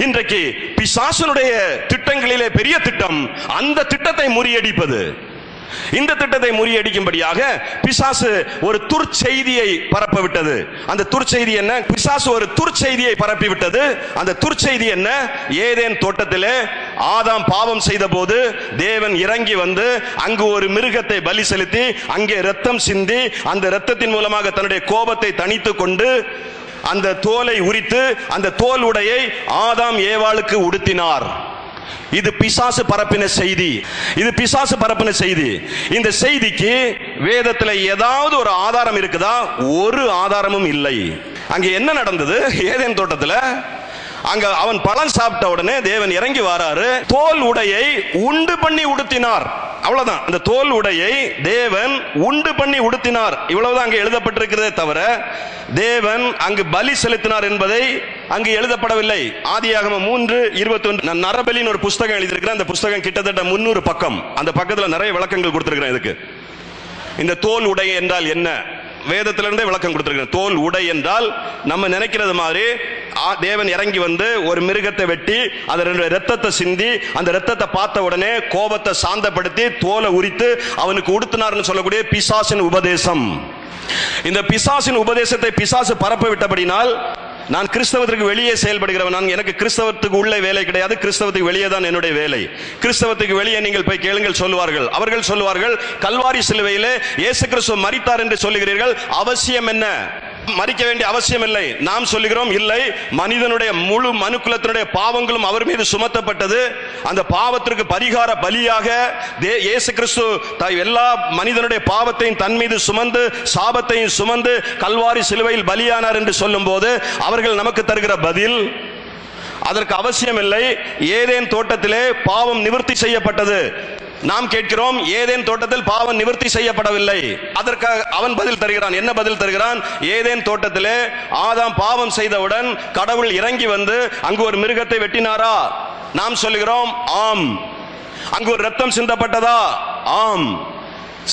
Speaker 2: இன்றைக்கு பிசாசுனுடைய திட்டங்களிலே பெரிய திட்டம் அந்த திட்டத்தை முறியடிப்பது. இந்த திட்டத்தை முறியடிக்கும்படியாக பிசாசு ஒரு துர்ச்செய்தியை பரப்ப விட்டது. அந்த துர்ச்செய்தி என்ன? பிசாசு ஒரு துர்ச்செய்தியை பரப்பி விட்டது. அந்த துர்ச்செய்தி என்ன? ஏதேன் தோட்டத்திலே ஆதாம் பாவம் செய்த போது தேவன் இறங்கி வந்து அங்கு ஒரு மிருகத்தை பலி செலுத்தி அங்கே இரத்தம் சிந்தி அந்த இரத்தத்தின் மூலமாக தன்னுடைய கோபத்தை தணித்துக் கொண்டு அந்த தோலை உரித்து அந்த தோல் உடையை ஆதாம் ஏவாளுக்கு உடுத்தினார். இது பிசாசு பரப்பின செய்தி. இது பிசாசு பரப்பின செய்தி. இந்த செய்திக்கு வேதத்தில் ஏதாவது ஒரு ஆதாரம் இருக்குதா? ஒரு ஆதாரமும் இல்லை. அங்க என்ன நடந்தது? ஏதேன் தோட்டத்தில் அங்க அவன் பழம் சாப்பிட்ட உடனே தேவன் இறங்கி வராரு, தோல் உடையை உண்டு பண்ணி உடுத்தினார். அவ்வளவுதான். அந்த தோல் உடையை தேவன் உண்டு பண்ணி உடுத்தினார். இவ்வளவுதான் அங்கு எழுதப்பட்டிருக்கிறதே தவிர தேவன் அங்கு பலி செலுத்தினார் என்பதை அங்கு எழுதப்படவில்லை. ஆதியாகமம் 3:21 நரபலின்னு ஒரு புஸ்தகம் எழுதியிருக்கிறேன். அந்த புஸ்தகம் கிட்டத்தட்ட 300 பக்கம். அந்த பக்கத்தில் நிறைய விளக்கங்கள் கொடுத்திருக்கிறேன். இதுக்கு இந்த தோல் உடை என்றால் என்ன வேதத்திலிருந்தே விளக்கம் கொடுத்திருக்கிறேன். தோல் உடை என்றால் நம்ம நினைக்கிறது மாதிரி தேவன் இறங்கி வந்து ஒரு மிருகத்தை வெட்டி அதனுடைய ரத்தத்தை சிந்தி அந்த ரத்தத்தை பார்த்த உடனே கோபத்தை சாந்தப்படுத்தி தோலை உரித்து அவனுக்கு உடுத்தினார்னு சொல்லக்கூடிய பிசாசின் உபதேசம். இந்த பிசாசின் உபதேசத்தை பிசாசு பரப்ப விட்டபடினால் நான் கிறிஸ்தவத்திற்கு வெளியே செயல்படுகிறவன். நான் எனக்கு கிறிஸ்தவத்துக்கு உள்ளே வேலை கிடையாது, கிறிஸ்தவத்துக்கு வெளியே தான் என்னுடைய வேலை. கிறிஸ்தவத்துக்கு வெளியே நீங்கள் போய் கேளுங்கள் சொல்லுவார்கள். அவர்கள் சொல்லுவார்கள், கல்வாரி சிலுவையிலே இயேசு கிறிஸ்து மரித்தார் என்று சொல்லுகிறீர்கள், அவசியம் என்ன? மரிக்க வேண்டிய அவசியம் இல்லை. நாம் சொல்லுகிறோம், இல்லை, மனிதனுடைய முழு மனுக்குலத்தினுடைய பாவங்களும் அவர் மீது சுமத்தப்பட்டது. அந்த பாவத்திற்கு பரிகார பலியாக இயேசு கிறிஸ்து எல்லா மனிதனுடைய பாவத்தையும் தன் மீது சுமந்து சாபத்தையும் சுமந்து கல்வாரி சிலுவையில் பலியானார் என்று சொல்லும் போது அவர்கள் நமக்கு தருகிற பதில், அதற்கு அவசியம் இல்லை. ஏதேன் தோட்டத்திலே பாவம் நிவர்த்தி செய்யப்பட்டது. நாம் கேட்கிறோம், ஏதேன் தோட்டத்தில் பாவம் நிவர்த்தி செய்யப்படவில்லை. அதற்காக அவன் பதில் தருகிறான். என்ன பதில் தருகிறான்? ஏதேன் தோட்டத்திலே ஆதாம் பாவம் செய்தவுடன் கடவுள் இறங்கி வந்து அங்கு ஒரு மிருகத்தை வெட்டினாரா? நாம் சொல்லுகிறோம், ஆம். அங்கு ஒரு ரத்தம் சிந்தப்பட்டதா? ஆம்.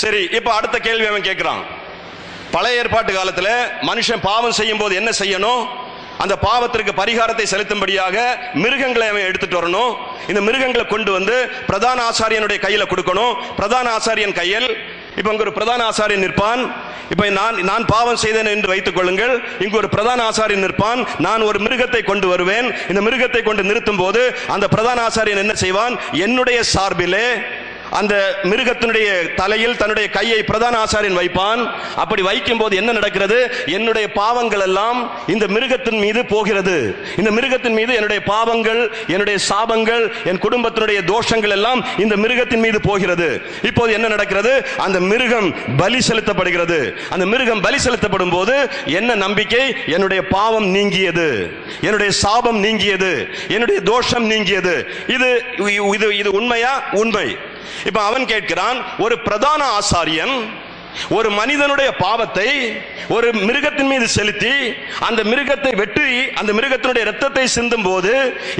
Speaker 2: சரி, இப்ப அடுத்த கேள்வி அவன் கேட்கிறான். பழைய ஏற்பாட்டு காலத்தில் மனுஷன் பாவம் செய்யும் போது என்ன செய்யணும்? அந்த பாவத்திற்கு பரிகாரத்தை செலுத்தும்படியாக மிருகங்களை அவன் எடுத்துட்டு வரணும். இந்த மிருகங்களை கொண்டு வந்து பிரதான ஆசாரியனுடைய கையில கொடுக்கணும். பிரதான ஆசாரியன் கையில் இப்ப இங்க ஒரு பிரதான ஆசாரியன் நிற்பான். இப்ப நான் பாவம் செய்தேன் என்று வைத்துக் கொள்ளுங்கள். இங்கு ஒரு பிரதான ஆசாரியன் நிற்பான். நான் ஒரு மிருகத்தை கொண்டு வருவேன். இந்த மிருகத்தை கொண்டு நிறுத்தும் போது அந்த பிரதான ஆசாரியன் என்ன செய்வான்? என்னுடைய சார்பிலே அந்த மிருகத்தினுடைய தலையில் தன்னுடைய கையை பிரதான ஆசாரியன் வைப்பான். அப்படி வைக்கும் போது என்ன நடக்கிறது? என்னுடைய பாவங்கள் எல்லாம் இந்த மிருகத்தின் மீது போகிறது. இந்த மிருகத்தின் மீது என்னுடைய பாவங்கள், என்னுடைய சாபங்கள், என் குடும்பத்தினுடைய தோஷங்கள் எல்லாம் இந்த மிருகத்தின் மீது போகிறது. இப்போது என்ன நடக்கிறது? அந்த மிருகம் பலி செலுத்தப்படுகிறது. அந்த மிருகம் பலி செலுத்தப்படும் போது என்ன நம்பிக்கை? என்னுடைய பாவம் நீங்கியது, என்னுடைய சாபம் நீங்கியது, என்னுடைய தோஷம் நீங்கியது. இது உண்மையா? உண்மை. இப்ப அவன் கேட்கிறான், ஒரு பிரதான ஆசாரியன் ஒரு மனிதனுடைய பாவத்தை ஒரு மிருகத்தின் மீது செலுத்தி அந்த மிருகத்தை வெட்டி அந்த மிருகத்தினுடைய இரத்தத்தை சிந்தும் போது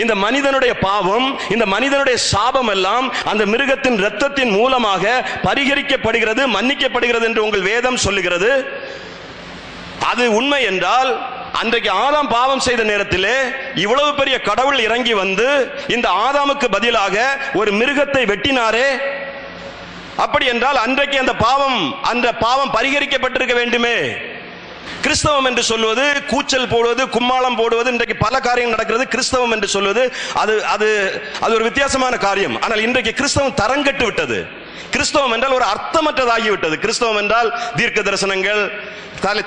Speaker 2: இந்த மனிதனுடைய பாவம், இந்த மனிதனுடைய சாபம் எல்லாம் அந்த மிருகத்தின் இரத்தத்தின் மூலமாக பரிகரிக்கப்படுகிறது, மன்னிக்கப்படுகிறது என்று உங்கள் வேதம் சொல்லுகிறது. அது உண்மை என்றால் அன்றைக்கு ஆதாம் பாவம் செய்த நேரத்திலே இவ்வளவு பெரிய கடவுள் இறங்கி வந்து இந்த ஆதாமுக்கு பதிலாக ஒரு மிருகத்தை வெட்டினாரே. அப்படி என்றால் அன்றைக்கு அந்த பாவம் பரிகரிக்கப்பட்டிருக்க வேண்டுமே. கிறிஸ்தவம் என்று சொல்வது கூச்சல் போடுவது, கும்மாளம் போடுவது, இன்றைக்கு பல காரியங்கள் நடக்கிறது. கிறிஸ்தவம் என்று சொல்வது அது ஒரு வித்தியாசமான காரியம். ஆனால் இன்றைக்கு கிறிஸ்தவம் தரங்கட்டு விட்டது. கிறிஸ்தவம் என்றால் ஒரு அர்த்தமற்றதாகிவிட்டது. கிறிஸ்தவம் என்றால் தீர்க்க தரிசனங்கள்,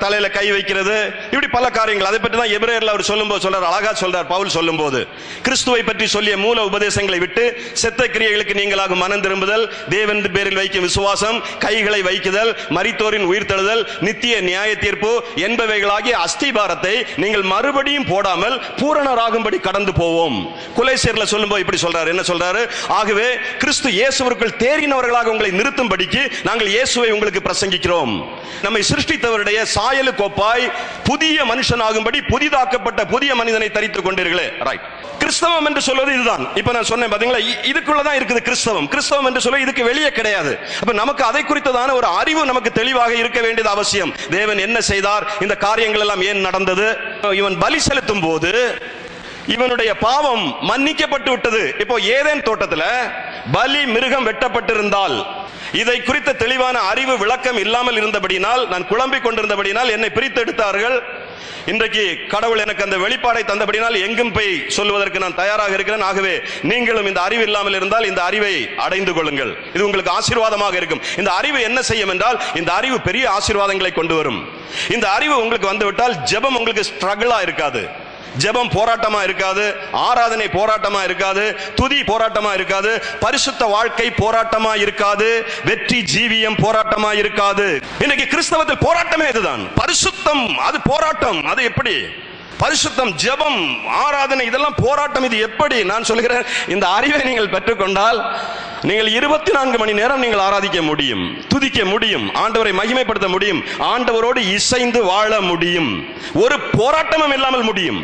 Speaker 2: தலையில கை வைக்கிறது, இப்படி பல காரியங்கள். அதை பற்றி தான் எபிரேயர்ல அவர் சொல்லும்போது சொல்றார், அழகா சொல்றார் பவுல் சொல்லும்போது, கிறிஸ்துவை பற்றி சொல்லிய மூல உபதேசங்களை விட்டு செத்த கிரியைகளுக்கு நீங்களாக மனம் திரும்புதல், தேவன் பேரில் வைக்கும் விசுவாசம், கைகளை வைக்குதல், மரித்தோரின் உயிர்த்தெழுதல், நித்திய நியாய தீர்ப்பு என்பவைகளாகிய அஸ்திபாரத்தை நீங்கள் மறுபடியும் போடாமல் பூரணராகும்படி கடந்து போவோம். கொலோசியர்ல சொல்லும்போது இப்படி சொல்றாரு. என்ன சொல்றாரு? ஆகவே கிறிஸ்து இயேசுவுக்குள் தேறினவர்களாக உங்களை நிறுத்தும்படிக்கு நாங்கள் இயேசுவை உங்களுக்கு பிரசங்கிக்கிறோம். நம்மை சிருஷ்டித்தவருடைய சாயலுக்கு ஒப்பாய் புதிய மனுஷனாகும்படி புதிதாக்கப்பட்ட புதிய மனிதனை தரித்துக் கொண்டீர்களே. ரைட். கிறிஸ்தவம் என்று சொல்வது இதுதான். இப்ப நான் சொன்னேன் பாத்தீங்களா, இதுக்குள்ளதான் இருக்குது கிறிஸ்தவம். கிறிஸ்தவம் என்று சொல்ல இதுக்கு வெளியே கிடையாது. அப்ப நமக்கு அதை குறித்ததான ஒரு அறிவு நமக்கு தெளிவாக இருக்க வேண்டியது அவசியம். தேவன் என்ன செய்தார், இந்த காரியங்கள் எல்லாம் ஏன் நடந்தது. இவன் பலி செலுத்தும் போது இவனுடைய பாவம் மன்னிக்கப்பட்டு விட்டது. இப்போ ஏதேன் தோட்டத்தில் பலி மிருகம் வெட்டப்பட்டிருந்தால், இதை குறித்த தெளிவான அறிவு விளக்கம் இல்லாமல் இருந்தபடினால், நான் குழம்பிக் கொண்டிருந்தபடினால் என்னை பிரித்து எடுத்தார்கள். இன்றைக்கு கடவுள் எனக்கு அந்த வெளிப்பாடை தந்தபடினால் எங்கும் போய் சொல்லுவதற்கு நான் தயாராக இருக்கிறேன். ஆகவே நீங்களும் இந்த அறிவு இல்லாமல் இருந்தால் இந்த அறிவை அடைந்து கொள்ளுங்கள். இது உங்களுக்கு ஆசீர்வாதமாக இருக்கும். இந்த அறிவு என்ன செய்யும் என்றால், இந்த அறிவு பெரிய ஆசீர்வாதங்களை கொண்டு வரும். இந்த அறிவு உங்களுக்கு வந்துவிட்டால் ஜெபம் உங்களுக்கு ஸ்ட்ரகிளா இருக்காது. ஜெபம் போராட்டமா இருக்காது, ஆராதனை போராட்டமா இருக்காது, துதி போராட்டமா இருக்காது, பரிசுத்த வாழ்க்கை போராட்டமா இருக்காது, வெற்றி ஜீவியம் போராட்டமா இருக்காது. இன்னைக்கு கிறிஸ்தவத்தில் போராட்டமே இதுதான். பரிசுத்தம் அது போராட்டம். அது எப்படி? பரிசுத்தம், ஜெபம், ஆராதனை இதெல்லாம் போராட்டம். இது எப்படி? நான் சொல்கிறேன், இந்த அறிவை நீங்கள் பெற்றுக்கொண்டால் நீங்கள் 24 மணி நேரம் நீங்கள் ஆராதிக்க முடியும், துதிக்க முடியும், ஆண்டவரை மகிமைப்படுத்த முடியும், ஆண்டவரோடு இசைந்து வாழ முடியும். ஒரு போராட்டமும் இல்லாமல் முடியும்.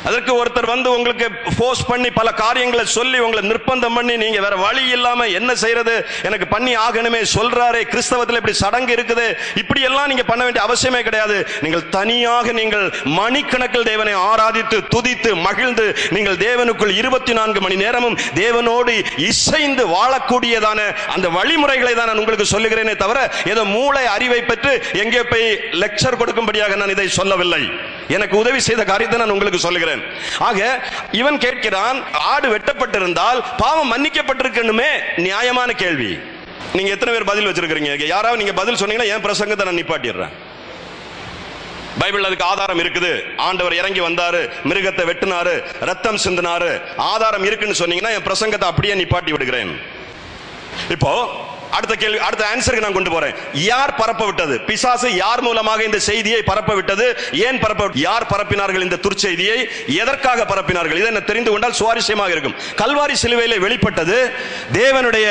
Speaker 2: அதற்கு ஒருத்தர் வந்து உங்களுக்கு ஃபோர்ஸ் பண்ணி பல காரியங்களை சொல்லி உங்களை நிர்பந்தம் பண்ணி நீங்க வேற வழி இல்லாம என்ன செய்யறது, எனக்கு பண்ணி ஆகணுமே சொல்றாரே, கிறிஸ்தவத்தில் இப்படி சடங்கு இருக்குது, இப்படி எல்லாம் நீங்க பண்ண வேண்டிய அவசியமே கிடையாது. நீங்கள் தனியாக நீங்கள் மணிக்கணக்கில் தேவனை ஆராதித்து துதித்து மகிழ்ந்து நீங்கள் தேவனுக்குள் 24 மணி நேரமும் தேவனோடு இசைந்து வாழக்கூடியதான அந்த வழிமுறைகளை தான் நான் உங்களுக்கு சொல்லுகிறேனே தவிர ஏதோ மூளை அறிவை பெற்று எங்கே போய் லெக்சர் கொடுக்கும்படியாக நான் இதை சொல்லவில்லை. எனக்கு உதவி செய்த காரியத்தை நான் உங்களுக்கு சொல்லுகிறேன். ஆக இவன் கேட்கிறான், ஆடு வெட்டப்பட்டிருந்தால் பாவம் மன்னிக்கப்பட்டிருக்கணுமே. நியாயமான கேள்வி. நீங்க எத்தனை பேர் பதில் வச்சிருக்கீங்க? யாராவது நீங்க பதில் சொன்னீங்கன்னா என் பிரசங்கத்தை நான் நிப்பாட்டிடுறேன். பைபிள் அதுக்கு ஆதாரம் இருக்குது. ஆண்டவர் இறங்கி வந்தாரு, மிருகத்தை வெட்டினாரு, ரத்தம் சிந்தினாரு, ஆதாரம் இருக்குன்னு சொன்னீங்கன்னா என் பிரசங்கத்தை அப்படியே நிப்பாட்டி விடுகிறேன். இப்போ அடுத்த கேள்வி, அடுத்த ஆன்சருக்கு நான் கொண்டு போறேன். யார் பரப்ப விட்டது? பிசாசு யார் மூலமாக இந்த செய்தியை பரப்ப விட்டது? ஏன் பரப்ப? யார் பரப்பினார்கள் இந்த துர்ச்செய்தியை? எதற்காக பரப்பினார்கள்? இதை தெரிந்து கொண்டால் சுவாரஸ்யமாக இருக்கும். கல்வாரி சிலுவையிலே வெளிப்பட்டது தேவனுடைய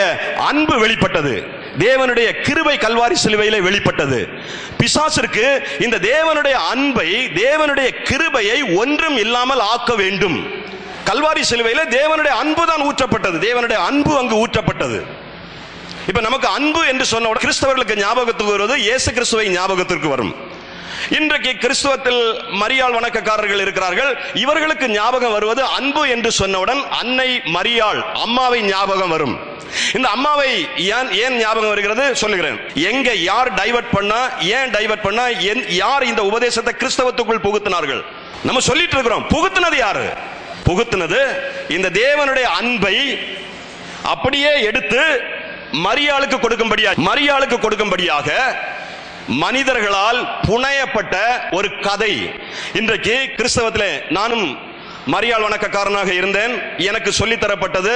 Speaker 2: அன்பு, வெளிப்பட்டது தேவனுடைய கிருபை. கல்வாரி சிலுவையிலே வெளிப்பட்டது. பிசாசிற்கு இந்த தேவனுடைய அன்பை, தேவனுடைய கிருபையை ஒன்றும் இல்லாமல் ஆக்க வேண்டும். கல்வாரி சிலுவையிலே தேவனுடைய அன்பு தான் ஊற்றப்பட்டது. தேவனுடைய அன்பு அங்கு ஊற்றப்பட்டது. இப்ப நமக்கு அன்பு என்று சொன்ன கிறிஸ்தவர்களுக்கு ஞாபகத்துக்கு வருவது இயேசு கிறிஸ்துவை ஞாபகத்திற்கு வரும். இன்றைக்கு கிறிஸ்துவத்தில் மரியாள் வணக்கக்காரர்கள் இருக்கிறார்கள். இவர்களுக்கு ஞாபகம் வருவது அன்பு என்று சொன்னவுடன் அன்னை மரியாள் அம்மாவை ஞாபகம் வரும். இந்த அம்மாவை ஏன் ஞாபகம் வருகிறது சொல்லுகிறேன். எங்க யார் டைவர்ட் பண்ணா, ஏன் டைவர்ட் பண்ணா, யார் இந்த உபதேசத்தை கிறிஸ்தவத்துக்குள் புகுத்தினார்கள்? நம்ம சொல்லிட்டு இருக்கிறோம். புகுத்தினது யாரு? புகுத்தினது இந்த தேவனுடைய அன்பை, அப்படியே எடுத்து மரியாளுக்கு கொடுக்கும்படியாக மனிதர்களால் புனையப்பட்ட ஒரு கதை. இன்றைக்கு கிறிஸ்தவத்திலே நானும் மரியாள் வணக்கக்காரனாக இருந்தேன். எனக்கு சொல்லித்தரப்பட்டது,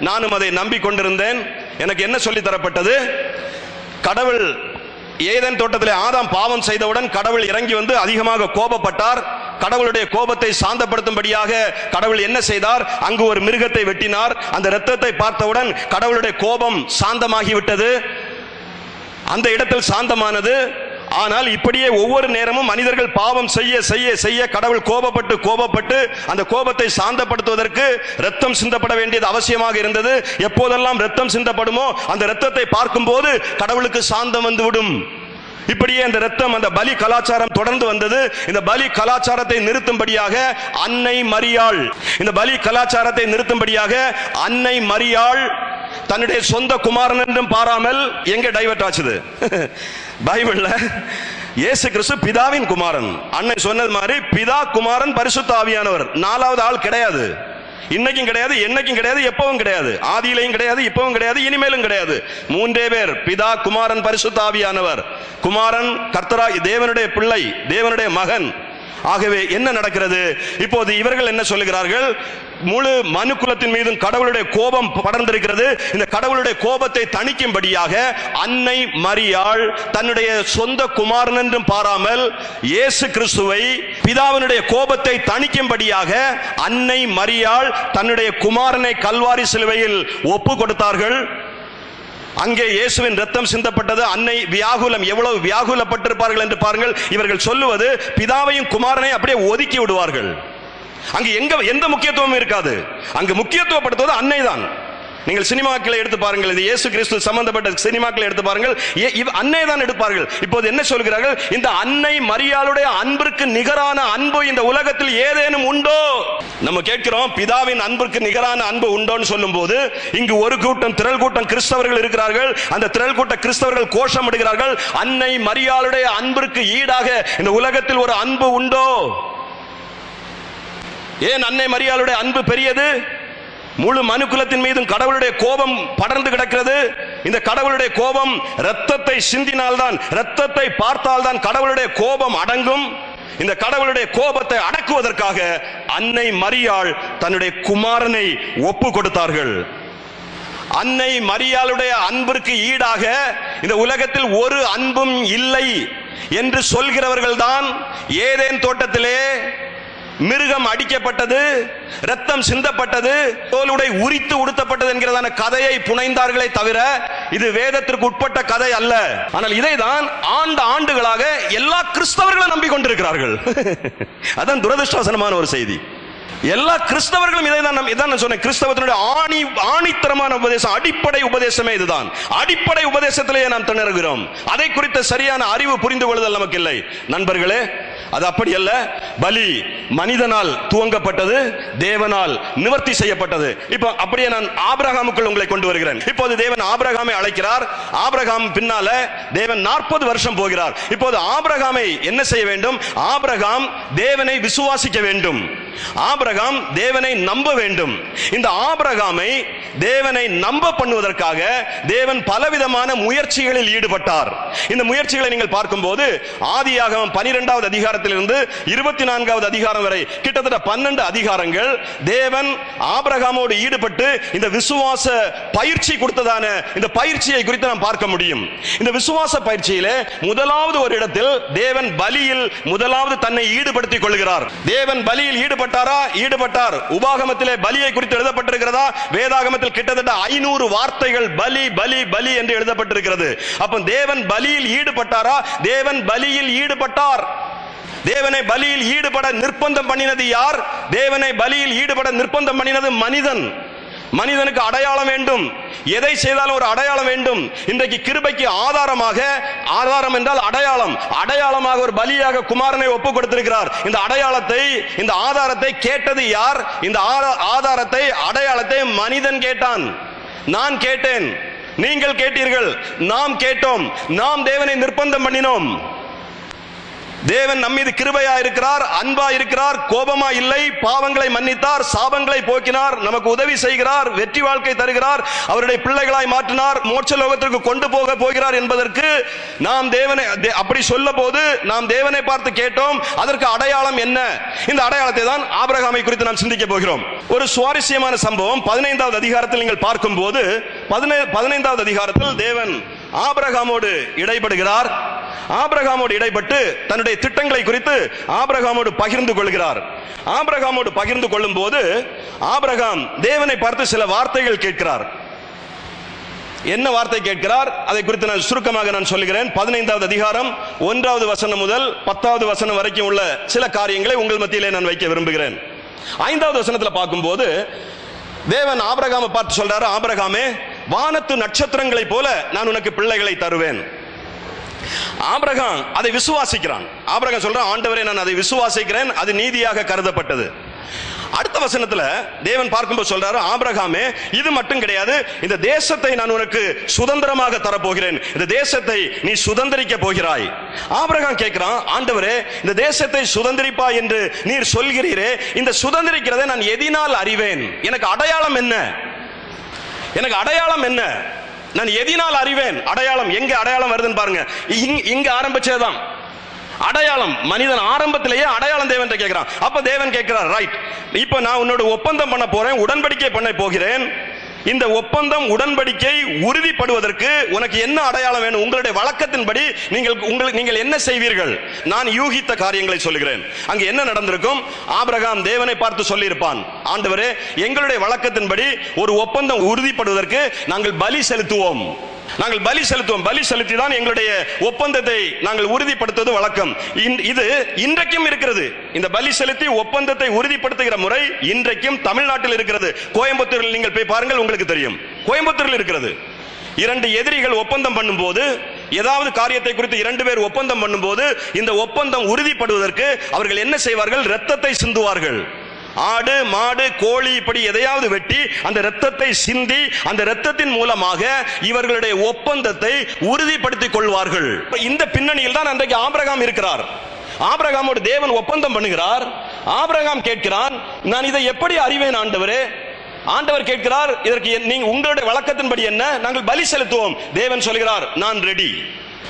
Speaker 2: நானும் அதை நம்பிக்கொண்டிருந்தேன். எனக்கு என்ன சொல்லித்தரப்பட்டது? கடவுள் ஏதேன் தோட்டத்திலே ஆதாம் பாவம் செய்தவுடன் கடவுள் இறங்கி வந்து அதிகமாக கோபப்பட்டார். கடவுளுடைய கோபத்தை சாந்தப்படுத்தும்படியாக கடவுள் என்ன செய்தார்? அங்கு ஒரு மிருகத்தை வெட்டினார். அந்த இரத்தத்தை பார்த்தவுடன் கடவுளுடைய கோபம் சாந்தமாகிவிட்டது. அந்த இடத்தில் சாந்தமானது. ஆனால் இப்படியே ஒவ்வொரு நேரமும் மனிதர்கள் பாவம் செய்ய செய்ய செய்ய கடவுள் கோபப்பட்டு அந்த கோபத்தை சாந்தப்படுத்துவதற்கு இரத்தம் சிந்தப்பட வேண்டியது அவசியமாக இருந்தது. எப்போதெல்லாம் இரத்தம் சிந்தப்படுமோ அந்த இரத்தத்தை பார்க்கும் போது கடவுளுக்கு சாந்தம் வந்துவிடும். இப்படியே அந்த இரத்தம், அந்த பலி கலாச்சாரம் தொடர்ந்து வந்தது. இந்த பலி கலாச்சாரத்தை நிறுத்தும்படியாக அன்னை மரியாள், இந்த பலி கலாச்சாரத்தை நிறுத்தும்படியாக அன்னை மரியாள் தன்னுடைய சொந்த குமாரன் என்றும் பாராமல் எங்க டைவர்ட் ஆச்சுது? பைபிள்ல இயேசு கிறிஸ்து பிதாவின் குமாரன். அன்னை சொன்னது மாதிரி பிதா, குமாரன், பரிசுத்த ஆவியானவர், நாலாவது ஆள் கிடையாது. இன்னைக்கும் கிடையாது, என்னைக்கும் கிடையாது, எப்பவும் கிடையாது. ஆதியிலையும் கிடையாது, இப்பவும் கிடையாது, இனிமேலும் கிடையாது. மூன்றே பேர், பிதா, குமாரன், பரிசுத்த ஆவியானவர். குமாரன் கர்த்தராகி தேவனுடைய பிள்ளை, தேவனுடைய மகன். ஆகவே என்ன நடக்கிறது? இப்போது இவர்கள் என்ன சொல்லுகிறார்கள்? முழு மனுக்குலத்தின் மீதும் கடவுளுடைய கோபம் படர்ந்திருக்கிறது. இந்த கடவுளுடைய கோபத்தை தணிக்கும்படியாக அன்னை மரியாள் தன்னுடைய சொந்த குமாரன் என்றும் பாராமல் இயேசு கிறிஸ்துவை, பிதாவினுடைய கோபத்தை தணிக்கும்படியாக அன்னை மரியாள் தன்னுடைய குமாரனை கல்வாரி சிலுவையில் ஒப்பு கொடுத்தார்கள். அங்கே இயேசுவின் ரத்தம் சிந்தப்பட்டது. அன்னை வியாகுலம், எவ்வளவு வியாகுலப்பட்டிருப்பார்கள் என்று பாருங்கள். இவர்கள் சொல்லுவது பிதாவையும் குமாரனை அப்படியே ஒதுக்கி விடுவார்கள். அங்கு எந்த முக்கியத்துவமும் இருக்காது. அங்கு முக்கியத்துவப்படுத்துவது அன்னை தான். நீங்கள் சினிமாக்களை எடுத்து பாருங்கள், இது இயேசு கிறிஸ்து சம்பந்தப்பட்ட சினிமாக்களை எடுத்து பாருங்கள், அன்னை தான் எடுப்பார்கள். இப்போது என்ன சொல்கிறார்கள்? இந்த அன்னை மரியாளுடைய அன்பிற்கு நிகரான அன்பு இந்த உலகத்தில் ஏதேனும் உண்டோ? நம்ம கேட்கிறோம், பிதாவின் அன்பிற்கு நிகரான அன்பு உண்டோன்னு சொல்லும் போது இங்கு ஒரு கூட்டம், திரள் கூட்டம் கிறிஸ்தவர்கள் இருக்கிறார்கள். அந்த திரள் கூட்ட கிறிஸ்தவர்கள் கோஷமிடுகிறார்கள், அன்னை மரியாளுடைய அன்பிற்கு ஈடாக இந்த உலகத்தில் ஒரு அன்பு உண்டோ? ஏன் அன்னை மரியாளுடைய அன்பு பெரியது? முழு மனுக்குலத்தின் மீதும் கடவுளுடைய கோபம் படர்ந்து கிடக்கிறது. இந்த கடவுளுடைய கோபம் இரத்தத்தை சிந்தினால்தான், இரத்தத்தை பார்த்தால்தான் கடவுளுடைய கோபம் அடங்கும். இந்த கடவுளுடைய கோபத்தை அடக்குவதற்காக அன்னை மரியாள் தன்னுடைய குமாரனை ஒப்பு கொடுத்தார்கள். அன்னை மரியாளுடைய அன்பிற்கு ஈடாக இந்த உலகத்தில் ஒரு அன்பும் இல்லை என்று சொல்கிறவர்கள் தான் ஏதேன் தோட்டத்திலே மிருகம் அடிக்கப்பட்டது, ரத்தம் சிந்தப்பட்டது, தோலுடை உரித்து உடுத்தப்பட்டது என்கிறதான கதையை புனைந்தார்களே தவிர இது வேதத்திற்கு உட்பட்ட கதை அல்ல. ஆனால் இதைதான் ஆண்டுகளாக எல்லா கிறிஸ்தவர்களும் நம்பிக்கொண்டிருக்கிறார்கள். அதான் துரதிர்ஷ்டவசனமான ஒரு செய்தி. எல்லா கிறிஸ்தவர்களும் இதைதான் சொன்னேன். கிறிஸ்தவத்தினுடைய ஆணித்தரமான உபதேசம், அடிப்படை உபதேசமே இதுதான். அடிப்படை உபதேசத்திலேயே நாம் திணறுகிறோம். அதை குறித்த சரியான அறிவு புரிந்து கொள்ளுதல் நமக்கு இல்லை. நண்பர்களே, அது அப்படி அல்ல. பலி மனிதனால் துவங்கப்பட்டது, தேவனால் நிவர்த்தி செய்யப்பட்டது. இப்போ அப்படியே நான் ஆபிரகாமுக்குள் உங்களை கொண்டு வருகிறேன். இப்போது தேவன் ஆபிரகாமை அழைக்கிறார். ஆபிரகாம் பின்னால தேவன் 40 வருஷம் போகிறார். இப்போது ஆபிரகாமை என்ன செய்ய வேண்டும்? ஆபிரகாம் தேவனை விசுவாசிக்க வேண்டும். ஆபிரகாம் தேவனை நம்ப வேண்டும். இந்த ஆபிரகாமை தேவனை நம்ப பண்ணுவதற்காக தேவன் பலவிதமான முயற்சிகளில் ஈடுபட்டார். இந்த முயற்சிகளை நீங்கள் பார்க்கும்போது ஆதியாகமம் 12வது அதிகாரத்திலிருந்து 24வது அதிகாரம் வரை கிட்டத்தட்ட 12 அதிகாரங்கள் தேவன் ஆபிரகாமோடு ஈடுபட்டு இந்த விசுவாச பயிற்சி கொடுத்ததான இந்த பயிற்சியை குறித்து நாம் பார்க்க முடியும். இந்த விசுவாச பயிற்சியிலே முதலாவது ஒரு இடத்தில் தேவன் பலியில் முதலாவது தன்னை ஈடுபடுத்திக் கொள்கிறார். தேவன் பலியில் ஈடுபட்டார். உபாகமத்திலே பலியை குறித்து எழுதப்பட்டிருக்கிறதா? வேதாகமத்தில் கிட்டத்தட்ட 500 வார்த்தைகள் பலி பலி பலி என்று எழுதப்பட்டிருக்கிறது. அப்ப தேவன் பலியில் ஈடுபட்டாரா? தேவன் பலியில் ஈடுபட்டார். தேவனை பலியில் ஈடுபட நிர்பந்தம் பண்ணினது யார்? தேவனை பலியில் ஈடுபட நிர்பந்தம் பண்ணினது மனிதன். மனிதனுக்கு அடையாளம் வேண்டும். எதை செய்தாலும் ஒரு அடையாளம் வேண்டும். இன்றைக்கு கிருபைக்கு ஆதாரம் என்றால் அடையாளமாக ஒரு பலியாக குமாரனை ஒப்பு கொடுத்திருக்கிறார். இந்த அடையாளத்தை, இந்த ஆதாரத்தை கேட்டது யார்? இந்த ஆதாரத்தை, அடையாளத்தை மனிதன் கேட்டான். நான் கேட்டேன், நீங்கள் கேட்டீர்கள், நாம் கேட்டோம், நாம் தேவனை நிர்பந்தம் பண்ணினோம். தேவன் நம்மீது கிருபையா இருக்கிறார், அன்பா இருக்கிறார், கோபமா இல்லை, பாவங்களை மன்னித்தார், சாபங்களை போக்கினார், நமக்கு உதவி செய்கிறார், வெற்றி வாழ்க்கை தருகிறார், அவருடைய பிள்ளைகளாய் மாற்றினார், மோட்ச லோகத்திற்கு கொண்டு போக போகிறார் என்பதற்கு நாம் தேவனை அப்படி சொல்ல போது நாம் தேவனை பார்த்து கேட்டோம். அதற்கு அடையாளம் என்ன? இந்த அடையாளத்தை தான் ஆபிரகாமை குறித்து நாம் சிந்திக்க போகிறோம். ஒரு சுவாரஸ்யமான சம்பவம் 15வது அதிகாரத்தில் நீங்கள் பார்க்கும் போது 15வது அதிகாரத்தில் தேவன் ஆபிரகாமோடு இடைப்படுகிறார். ஆபிரகாமோடு இடைப்பட்டு தன்னுடைய திட்டங்களை குறித்து ஆபிரகாமோடு பகிர்ந்து கொள்கிறார். ஆபிரகாமோடு பகிர்ந்து கொள்ளும் போது ஆபிரகாம் தேவனை பார்த்து சில வார்த்தைகள் கேட்கிறார். என்ன வார்த்தை கேட்கிறார் அதை குறித்து நான் சுருக்கமாக நான் சொல்லுகிறேன். 15வது அதிகாரம் 1வது வசனம் முதல் 10வது வசனம் வரைக்கும் உள்ள சில காரியங்களை உங்கள் மத்தியிலே நான் வைக்க விரும்புகிறேன். 5வது வசனத்தில் பார்க்கும்போது தேவன் ஆபிரகாமை பார்த்து சொல்றாரு, ஆபிரகாமே, வானத்து நட்சத்திரங்களை போல நான் உனக்கு பிள்ளைகளை தருவேன். ஆபிரகாம் அதை விசுவாசிக்கிறான். ஆபிரகாம் சொல்றான், ஆண்டவரே, நான் அதை விசுவாசிக்கிறேன், அது நீதியாக கருதப்பட்டது. அடுத்த வசனத்துல தேவன் பார்க்கும்போது சொல்றாரு, ஆபிரகாமே, இது மட்டும் கிடையாது, இந்த தேசத்தை நான் உனக்கு சுதந்திரமாக தரப்போகிறேன், இந்த தேசத்தை நீ சுதந்திரிக்க போகிறாய். ஆபிரகாம் கேட்கிறான், ஆண்டவரே, இந்த தேசத்தை சுதந்திரிப்பா என்று நீர் சொல்கிறீரே, இந்த சுதந்திரிக்கிறதை நான் எதினால் அறிவேன்? எனக்கு அடையாளம் என்ன? எனக்கு அடையாளம் என்ன? நான் எதினால் அறிவேன்? அடையாளம் எங்க அடையாளம் வருதுன்னு பாருங்க. இங்க ஆரம்பிச்சதுதான் அடையாளம். மனிதன் ஆரம்பத்திலேயே அடையாளம் தேவன் கேட்கிறான். அப்ப தேவன் கேட்கிறார், ரைட், இப்ப நான் உன்னோட ஒப்பந்தம் பண்ண போறேன், உடன்படிக்கை பண்ண போகிறேன். இந்த ஒப்பந்தம் உடன்படிக்கை உறுதிப்படுவதற்கு உனக்கு என்ன அடையாளம் வேணும்? உங்களுடைய வழக்கத்தின்படி நீங்கள் என்ன செய்வீர்கள்? நான் யூகித்த காரியங்களை சொல்லுகிறேன். அங்க என்ன நடந்திருக்கும்? ஆபிரகாம் தேவனை பார்த்து சொல்லியிருப்பான், ஆண்டவரே, எங்களுடைய வழக்கத்தின்படி ஒரு ஒப்பந்தம் உறுதிப்படுவதற்கு நாங்கள் பலி செலுத்துவோம், நாங்கள் பலி செலுத்துவோம், பலி செலுத்தி தான் எங்களுடைய ஒப்பந்தத்தை நாங்கள் உறுதிப்படுத்துவது வழக்கம். இது இன்றைக்கும் இருக்கிறது. இந்த பலி செலுத்தி ஒப்பந்தத்தை உறுதிப்படுத்துகிற முறை இன்றைக்கும் தமிழ்நாட்டில் இருக்கிறது. கோயம்புத்தூரில் நீங்கள் போய் பாருங்கள், உங்களுக்கு தெரியும். கோயம்புத்தூரில் இருக்கிறது. இரண்டு எதிரிகள் ஒப்பந்தம் பண்ணும்போது, ஏதாவது காரியத்தை குறித்து இரண்டு பேர் ஒப்பந்தம் பண்ணும்போது, இந்த ஒப்பந்தம் உறுதிப்படுவதற்கு அவர்கள் என்ன செய்வார்கள்? இரத்தத்தை சிந்துவார்கள். ஆடு, மாடு, கோழி, இப்படி எதையாவது வெட்டி அந்த இரத்தத்தை சிந்தி அந்த இரத்தத்தின் மூலமாக இவர்களுடைய ஒப்பந்தத்தை உறுதிப்படுத்திக் கொள்வார்கள். இந்த பின்னணியில் தான் அன்றைக்கு ஆபிரகாம் இருக்கிறார். ஆபிரகாமோடு தேவன் ஒப்பந்தம் பண்ணுகிறார். ஆபிரகாம் கேட்கிறான், நான் இதை எப்படி அறிவேன் ஆண்டவரே? ஆண்டவர் கேட்கிறார், இதற்கு நீங்க உங்களுடைய வழக்கத்தின்படி என்ன? நாங்கள் பலி செலுத்துவோம். தேவன் சொல்கிறார், நான் ரெடி.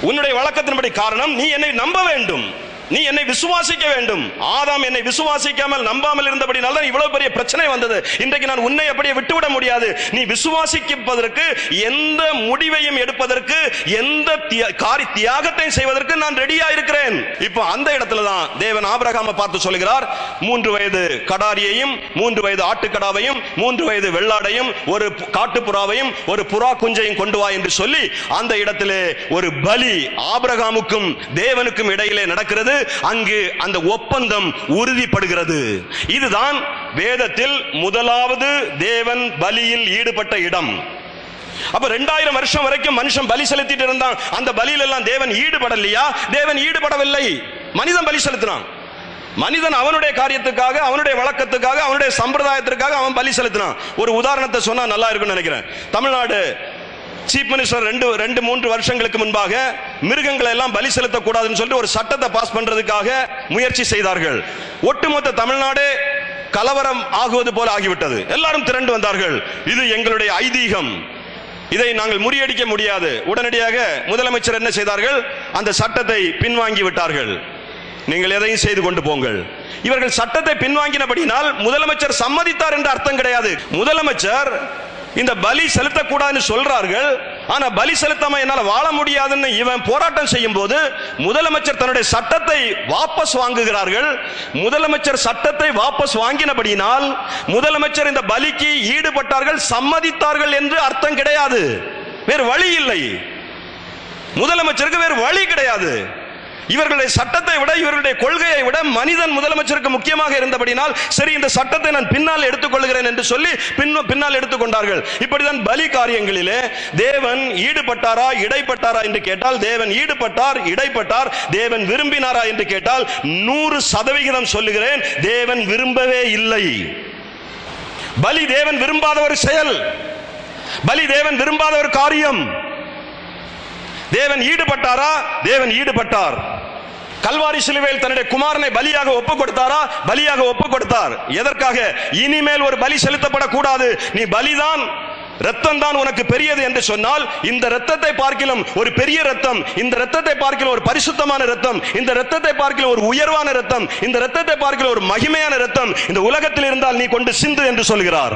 Speaker 2: உன்னுடைய வழக்கத்தின்படி, காரணம் நீ என்னை நம்ப வேண்டும், நீ என்னை விசுவாசிக்க வேண்டும். ஆதாம் என்னை விசுவாசிக்காமல் நம்பாமல் இருந்தபடினால தான் இவ்வளவு பெரிய பிரச்சனை வந்தது. இன்றைக்கு நான் உன்னை அப்படியே விட்டுவிட முடியாது. நீ விசுவாசிப்பதற்கு, எந்த முடிவையும் எடுப்பதற்கு, எந்த தியாகத்தையும் செய்வதற்கு நான் ரெடியா இருக்கிறேன். இப்போ அந்த இடத்துல தான் தேவன் ஆபிரகாமை பார்த்து சொல்கிறார், 3 வயது கடாரியையும் 3 வயது ஆட்டுக்கடாவையும் 3 வயது வெள்ளாடையும் ஒரு காட்டுப்புறாவையும் ஒரு புறா குஞ்சையும் கொண்டு வா என்று சொல்லி அந்த இடத்திலே ஒரு பலி ஆபிரகாமுக்கும் தேவனுக்கும் இடையிலே நடக்கிறது. அங்கு அந்த ஒப்பந்தம் உறுதிப்படுகிறது. இதுதான் வேதத்தில் முதலாவது தேவன் பலியில் ஈடுபட்ட இடம். அப்ப 2000 வருஷம் வரைக்கும் மனுஷன் பலி செலுத்திட்டு இருந்தான். அந்த பலியில எல்லாம் தேவன் ஈடுபடலையா? தேவன் ஈடுபடவில்லை. மனிதன் பலி செலுத்தினான். மனிதன் அவனுடைய காரியத்துக்காக, அவனுடைய வழக்கத்துக்காக, அவனுடைய சம்பிரதாயத்திற்காக அவன் பலி செலுத்தினான். ஒரு உதாரணத்தை சொன்னா நல்லா இருக்கும்னு நினைக்கிறேன். தமிழ்நாடு சீஃப் மினிஸ்டர் 2-3 வருஷங்களுக்கு முன்பாக மிருகங்களை எல்லாம் பலி செலுத்தக்கூடாதுன்னு சொல்லிட்டு ஒரு சட்டத்தை பாஸ் பண்றதுக்காக முயற்சி செய்தார்கள். ஒட்டுமொத்த தமிழ்நாடு கலவரம் ஆகுவது போல ஆகிவிட்டது. எல்லாரும் திரண்டு வந்தார்கள். இது எங்களுடைய ஐதீகம், இதை நாங்கள் முறியடிக்க முடியாது. உடனடியாக முதலமைச்சர் என்ன செய்தார்கள்? அந்த சட்டத்தை பின்வாங்கி விட்டார்கள். நீங்கள் எதையும் செய்து கொண்டு போங்கள். இவர்கள் சட்டத்தை பின்வாங்கினபடினால் முதலமைச்சர் சம்மதித்தார் என்று அர்த்தம் கிடையாது. முதலமைச்சர் இந்த பலி செலுத்தக்கூடாதுன்னு சொல்றார்கள். ஆனா பலி செலுத்தாம என்னால வாழ முடியாதுன்னு இவன் போராட்டம் செய்யும் போது முதலமைச்சர் தன்னுடைய சட்டத்தை வாபஸ் வாங்குகிறார்கள். முதலமைச்சர் சட்டத்தை வாபஸ் வாங்கினபடினால் முதலமைச்சர் இந்த பலிக்கு ஈடுபட்டார்கள், சம்மதித்தார்கள் என்று அர்த்தம் கிடையாது. வேறு வழி இல்லை. முதலமைச்சருக்கு வேறு வழி கிடையாது. இவர்களுடைய சட்டத்தை விட, இவர்களுடைய கொள்கையை விட மனிதன் முதலமைச்சருக்கு முக்கியமாக இருந்தபடினால், சரி, இந்த சட்டத்தை நான் பின்னால் எடுத்துக்கொள்கிறேன் என்று சொல்லி பின்னால் எடுத்துக்கொண்டார்கள். இப்படிதான் பலி காரியங்களிலே தேவன் ஈடுபட்டாரா, இடைப்பட்டாரா என்று கேட்டால் தேவன் ஈடுபட்டார், இடைப்பட்டார். தேவன் விரும்பினாரா என்று கேட்டால் 100% சொல்லுகிறேன், தேவன் விரும்பவே இல்லை. பலி தேவன் விரும்பாத ஒரு செயல், பலி தேவன் விரும்பாத ஒரு காரியம். தேவன் ஈடுபட்டாரா? தேவன் ஈடுபட்டார். கல்வாரி சிலுவையில் தன்னுடைய குமாரனை பலியாக ஒப்பு கொடுத்தாரா? பலியாக ஒப்பு கொடுத்தார். எதற்காக? இனிமேல் ஒரு பலி செலுத்தப்படக்கூடாது, நீ பலிதான், ரத்தம் தான் உனக்கு பெரியது என்று சொன்னால், இந்த ரத்தத்தை பார்க்கிலும் ஒரு பெரிய ரத்தம், இந்த ரத்தத்தை பார்க்கிலும் ஒரு பரிசுத்தமான ரத்தம், இந்த ரத்தத்தை பார்க்கிலும் ஒரு உயர்வான ரத்தம், இந்த ரத்தத்தை பார்க்கிலும் ஒரு மகிமையான ரத்தம் இந்த உலகத்தில் இருந்தால் நீ கொண்டு சிந்து என்று சொல்கிறார்.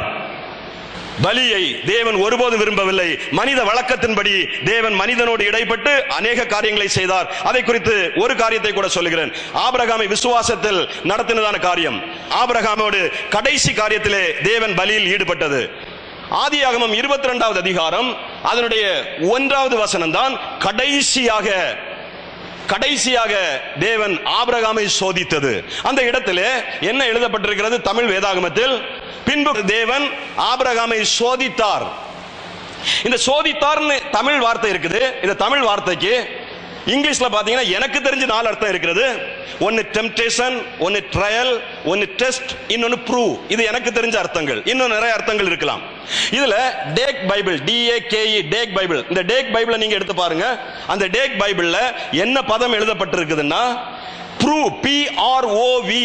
Speaker 2: பலியை தேவன் ஒருபோதும் விரும்பவில்லை. மனித வழக்கத்தின்படி தேவன் மனிதனோடு இடைப்பட்டு அநேக காரியங்களை செய்தார். அதை குறித்து ஒரு காரியத்தை கூட சொல்லுகிறேன். ஆபிரகாமை விசுவாசத்தில் நடத்தினதான காரியம், ஆபிரகாமோடு கடைசி காரியத்திலே தேவன் பலியில் ஈடுபட்டது. ஆதியாகமம் 22வது அதிகாரம் அதனுடைய 1வது வசனம் தான் கடைசியாக தேவன் ஆபிரகாமை சோதித்தது. அந்த இடத்திலே என்ன எழுதப்பட்டிருக்கிறது தமிழ் வேதாகமத்தில்? பின்பு தேவன் ஆபிரகாமை சோதித்தார். இந்த சோதித்தார்னு தமிழ் வார்த்தை இருக்குது. இந்த தமிழ் வார்த்தைக்கு இங்கிலீஷ்ல பாத்தீங்கன்னா எனக்கு தெரிஞ்ச 4 அர்த்தம் இருக்கிறது. ஒன்னு டெம்ப்டேஷன், ஒன்னு ட்ரையல், ஒன்னு டெஸ்ட், இன்னொன்னு ப்ரூவ். இது எனக்கு தெரிஞ்ச அர்த்தங்கள். இன்னும் நிறைய அர்த்தங்கள் இருக்கலாம். இதுல take Bible, DAKE take Bible, இந்த டேக் பைபிளை நீங்க எடுத்து பாருங்க. அந்த டேக் பைபிள்ல என்ன பதம் எழுதப்பட்டிருக்குதுன்னா ப்ரூவ், PROVE,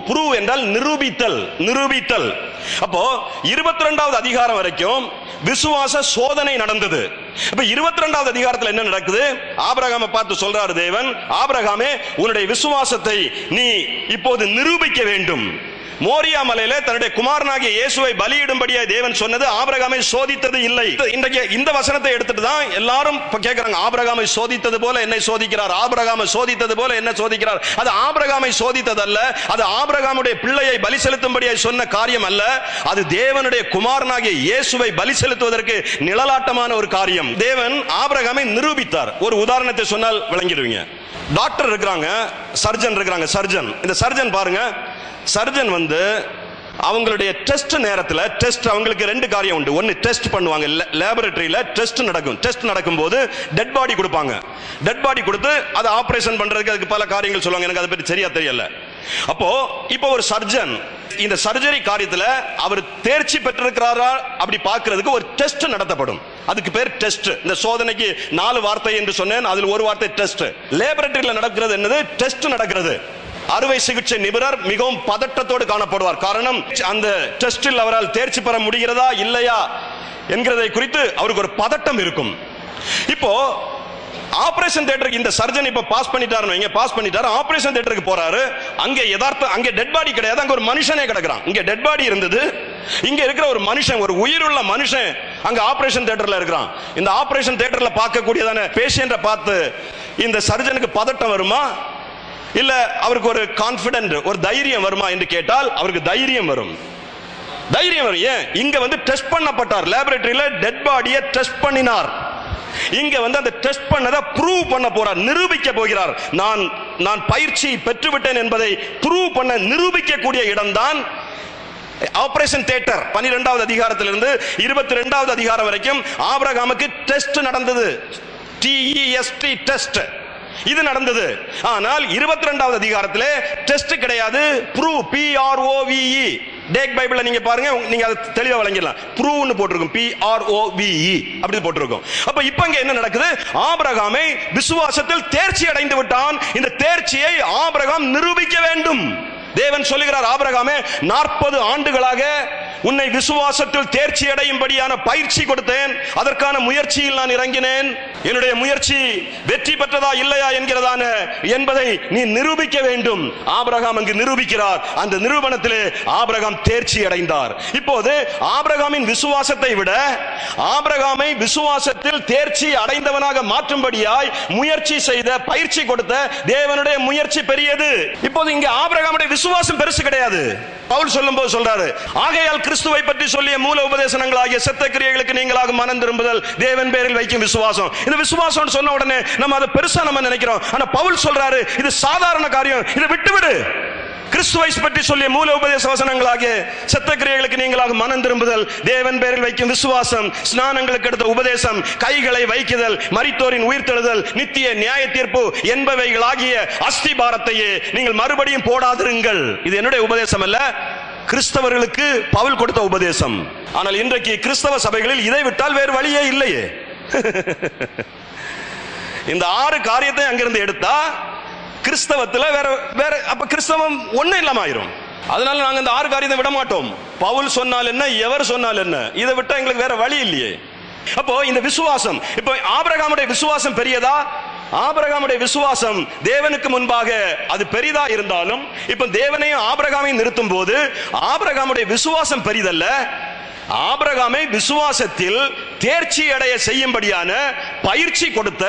Speaker 2: ப்ரூவ் என்றால் நிரூபித்தல். அப்போ 22வது அதிகாரம் வரைக்கும் விசுவாச சோதனை நடந்தது. அப்ப 22வது அதிகாரத்தில் என்ன நடக்குது? ஆபிரகாமை பார்த்து சொல்றாரு தேவன், ஆபிரகாமே உன்னுடைய விசுவாசத்தை நீ இப்போது நிரூபிக்க வேண்டும். மோரியா மலையில தன்னுடைய குமாரனாகிய இயேசுவை பலியிடும்படியாக தேவன் சொன்னது ஆபிரகாமை சோதித்தது இல்லை. இன்றைக்கு இந்த வசனத்தை எடுத்துட்டு தான் எல்லாரும் கேட்கிறாங்க, ஆபிரகாமை சோதித்தது போல என்னை சோதிக்கிறார், ஆபிரகாமை சோதித்தது போல என்ன சோதிக்கிறார். அது ஆபிரகாமை சோதித்தது அல்ல, அது ஆபிரகாமுடைய பிள்ளையை பலி செலுத்தும்படியாக சொன்ன காரியம் அல்ல, அது தேவனுடைய குமாரனாகிய இயேசுவை பலி செலுத்துவதற்கு நிழலாட்டமான ஒரு காரியம். தேவன் ஆபிரகாமை நிரூபித்தார். ஒரு உதாரணத்தை சொன்னால் விளங்கிடுவீங்க. டாக்டர் இருக்கிறாங்க, சர்ஜன் இருக்கிறாங்க. இந்த சர்ஜன் பாருங்க, சர்ஜன் அவங்களுடைய டெஸ்ட் நேரத்தில் அவங்களுக்கு 2 காரியம் உண்டு. ஒன்னு டெஸ்ட் பண்ணுவாங்க, லேபரட்டரியில டெஸ்ட் நடக்கும். டெஸ்ட் நடக்கும்போது டெட் பாடி கொடுப்பாங்க. டெட் பாடி கொடுத்து அதை ஆபரேஷன் பண்றதுக்கு அதுக்கு பல காரியங்கள் சொல்லுவாங்க. எனக்கு அதை பற்றி சரியா தெரியல. இப்போ ஒரு சர்ஜன் இந்த சர்ஜரி காரியத்தில் அவர் தேர்ச்சி பெற்றிருக்கிறாரா அப்படி பார்க்கிறதுக்கு ஒரு டெஸ்ட் நடத்தப்படும். அதுக்கு பேர் டெஸ்ட். இந்த சோதனைக்கு 4 வார்த்தை என்று சொன்னேன், அதில் ஒரு வார்த்தை டெஸ்ட். லேபரட்டரியில் நடக்கிறது என்னது? டெஸ்ட் நடக்கிறது. அறுவை சிகிச்சை நிபுணர் மிகவும் பதட்டத்தோடு காணப்படுவார். காரணம், அந்த டெஸ்டில் அவரால் தேர்ச்சி பெற முடிகிறதா இல்லையா என்கிறதை குறித்து அவருக்கு ஒரு பதட்டம் இருக்கும். இப்போ ஆபரேஷன் தியேட்டருக்கு இந்த சர்ஜன் இப்ப பாஸ் பண்ணிட்டாரு, ஆபரேஷன் தியேட்டருக்கு போறாரு. அங்கே டெட் பாடி கிடையாது, அங்க ஒரு மனுஷனே கிடக்குறான். இங்க டெட் பாடி இருந்தது, இங்க இருக்கிற ஒரு மனுஷன், ஒரு உயிருள்ள மனுஷன் அங்க ஆபரேஷன் தியேட்டர்ல இருக்கிறான். இந்த ஆபரேஷன் தியேட்டர்ல பார்க்கக்கூடியதான பேஷண்ட்டை பார்த்து இந்த சர்ஜனுக்கு பதட்டம் வருமா, இல்ல அவருக்கு ஒரு கான்பிடன்ட், ஒரு தைரியம் வருமா என்று கேட்டால் அவருக்கு தைரியம் வரும். ஏன்? இங்க டெஸ்ட் பண்ணப்பட்டார். லேபரட்டரியில டெட் பாடியை டெஸ்ட் பண்ணினார். இங்க அந்த டெஸ்ட் பண்ணதை ப்ரூவ் பண்ண போறார், நிரூபிக்க போகிறார். நான் பயிற்சி பெற்றுவிட்டேன் என்பதை ப்ரூவ் பண்ண நிரூபிக்க கூடிய இடம்தான் ஆபரேஷன் தியேட்டர். 12வது அதிகாரத்திலிருந்து 22வது அதிகாரம் வரைக்கும் ஆபிரகாமுக்கு டெஸ்ட் நடந்தது. TEST டெஸ்ட் இது நடந்தது. ஆனால் 22வது அதிகாரத்திலே டெஸ்ட் கிடையாது, ப்ரூவ், PROVE. டேக் பைபிள்ல நீங்க பாருங்க, நீங்க அதை தெளிவா விளங்கிடலாம். ப்ரூவ்னு போட்டிருக்கும், PROVE அப்படி போட்டிருக்கும். அப்ப இப்ப இங்க என்ன நடக்குது? ஆபிரகாமை விசுவாசத்தில் தேர்ச்சி அடைந்து விட்டான். இந்த தேர்ச்சியை ஆபிரகாம் நிரூபிக்க வேண்டும். தேவன் சொல்லுகிறார், ஆபிரகாமே 40 ஆண்டுகளாக உன்னை விசுவாசத்தில் தேர்ச்சி அடையும்படியான பயிற்சி கொடுத்தேன், அதற்கான முயற்சியில் நான் இறங்கினேன். என்னுடைய முயற்சி வெற்றி பெற்றதா இல்லையா என்கிறதான என்பதை நீ நிரூபிக்க வேண்டும். ஆபிரகாம் அங்கு நிரூபிக்கிறார். அந்த நிரூபணத்திலே ஆபிரகாம் தேர்ச்சி அடைந்தார். இப்போது ஆபிரகாமின் விசுவாசத்தை விட ஆபிரகாமை விசுவாசத்தில் தேர்ச்சி அடைந்தவனாக மாற்றும்படியாய் முயற்சி செய்த, பயிற்சி கொடுத்த தேவனுடைய முயற்சி பெரியது. இப்போது இங்கே ஆபிரகாமுடைய விசுவாசம் பெருசு கிடையாது. பவுல் சொல்லும்போது சொல்றாரு, ஆகையால் கிறிஸ்துவை பற்றி சொல்லிய மூல உபதேசங்களாகிய செத்த கிரியைகளுக்கு நீங்களாக மனம் திரும்புதல் தேவன் பேரில் வைக்கும் விசுவாசம். இந்த விசுவாசம் சொன்ன உடனே நம்ம அதை பெருசா நம்ம நினைக்கிறோம். ஆனா பவுல் சொல்றாரு, இது சாதாரண காரியம், இதை விட்டுவிடு. கிறிஸ்துவை பற்றி சொல்லிய மூல உபதேச வசனங்களாகிய செத்த கிரியைகளுக்கு நீங்களாக மனம் திரும்புதல் தேவன் பேரில் வைக்கும் விசுவாசம், ஸ்நானங்களுக்கு எடுத்த உபதேசம், கைகளை வைக்குதல், மரித்தோரின் உயிர்த்தெழுதல், நித்திய நியாய தீர்ப்பு என்பவைகளாகிய அஸ்திபாரத்தையே நீங்கள் மறுபடியும் போடாதிருங்கள். இது என்னுடைய உபதேசம் அல்ல, கிறிஸ்தவர்களுக்கு பவுல் கொடுத்த உபதேசம். ஆனால் இன்றைக்கு கிறிஸ்தவ சபைகளில் இதை விட்டால் வேறு வழியே இல்லையே. இந்த 6 காரியத்தை அங்கிருந்து எடுத்தா கிறிஸ்தவத்துல வேற வேற, அப்ப கிறிஸ்தவம் ஒண்ணு இல்லாம ஆயிரும். அதனால நாங்க இந்த 6 காரியத்தை விட மாட்டோம். பவுல் சொன்னால் என்ன, எவர் சொன்னால் என்ன, இதை விட்டா எங்களுக்கு வேற வழி இல்லையே. அப்போ இந்த விசுவாசம், இப்போ ஆபிரகாமுடைய விசுவாசம் பெரியதா? ஆபிரகாமுடைய விசுவாசம் தேவனுக்கு முன்பாக அது பெரிதா இருந்தாலும், இப்ப தேவனையும் ஆபிரகாமையும் நிறுத்தும் போது ஆபிரகாமுடைய விசுவாசம் பெரிதல்ல, ஆபிரகாமை விசுவாசத்தில் தேர்ச்சி அடைய செய்யும்படியான பயிற்சி கொடுத்த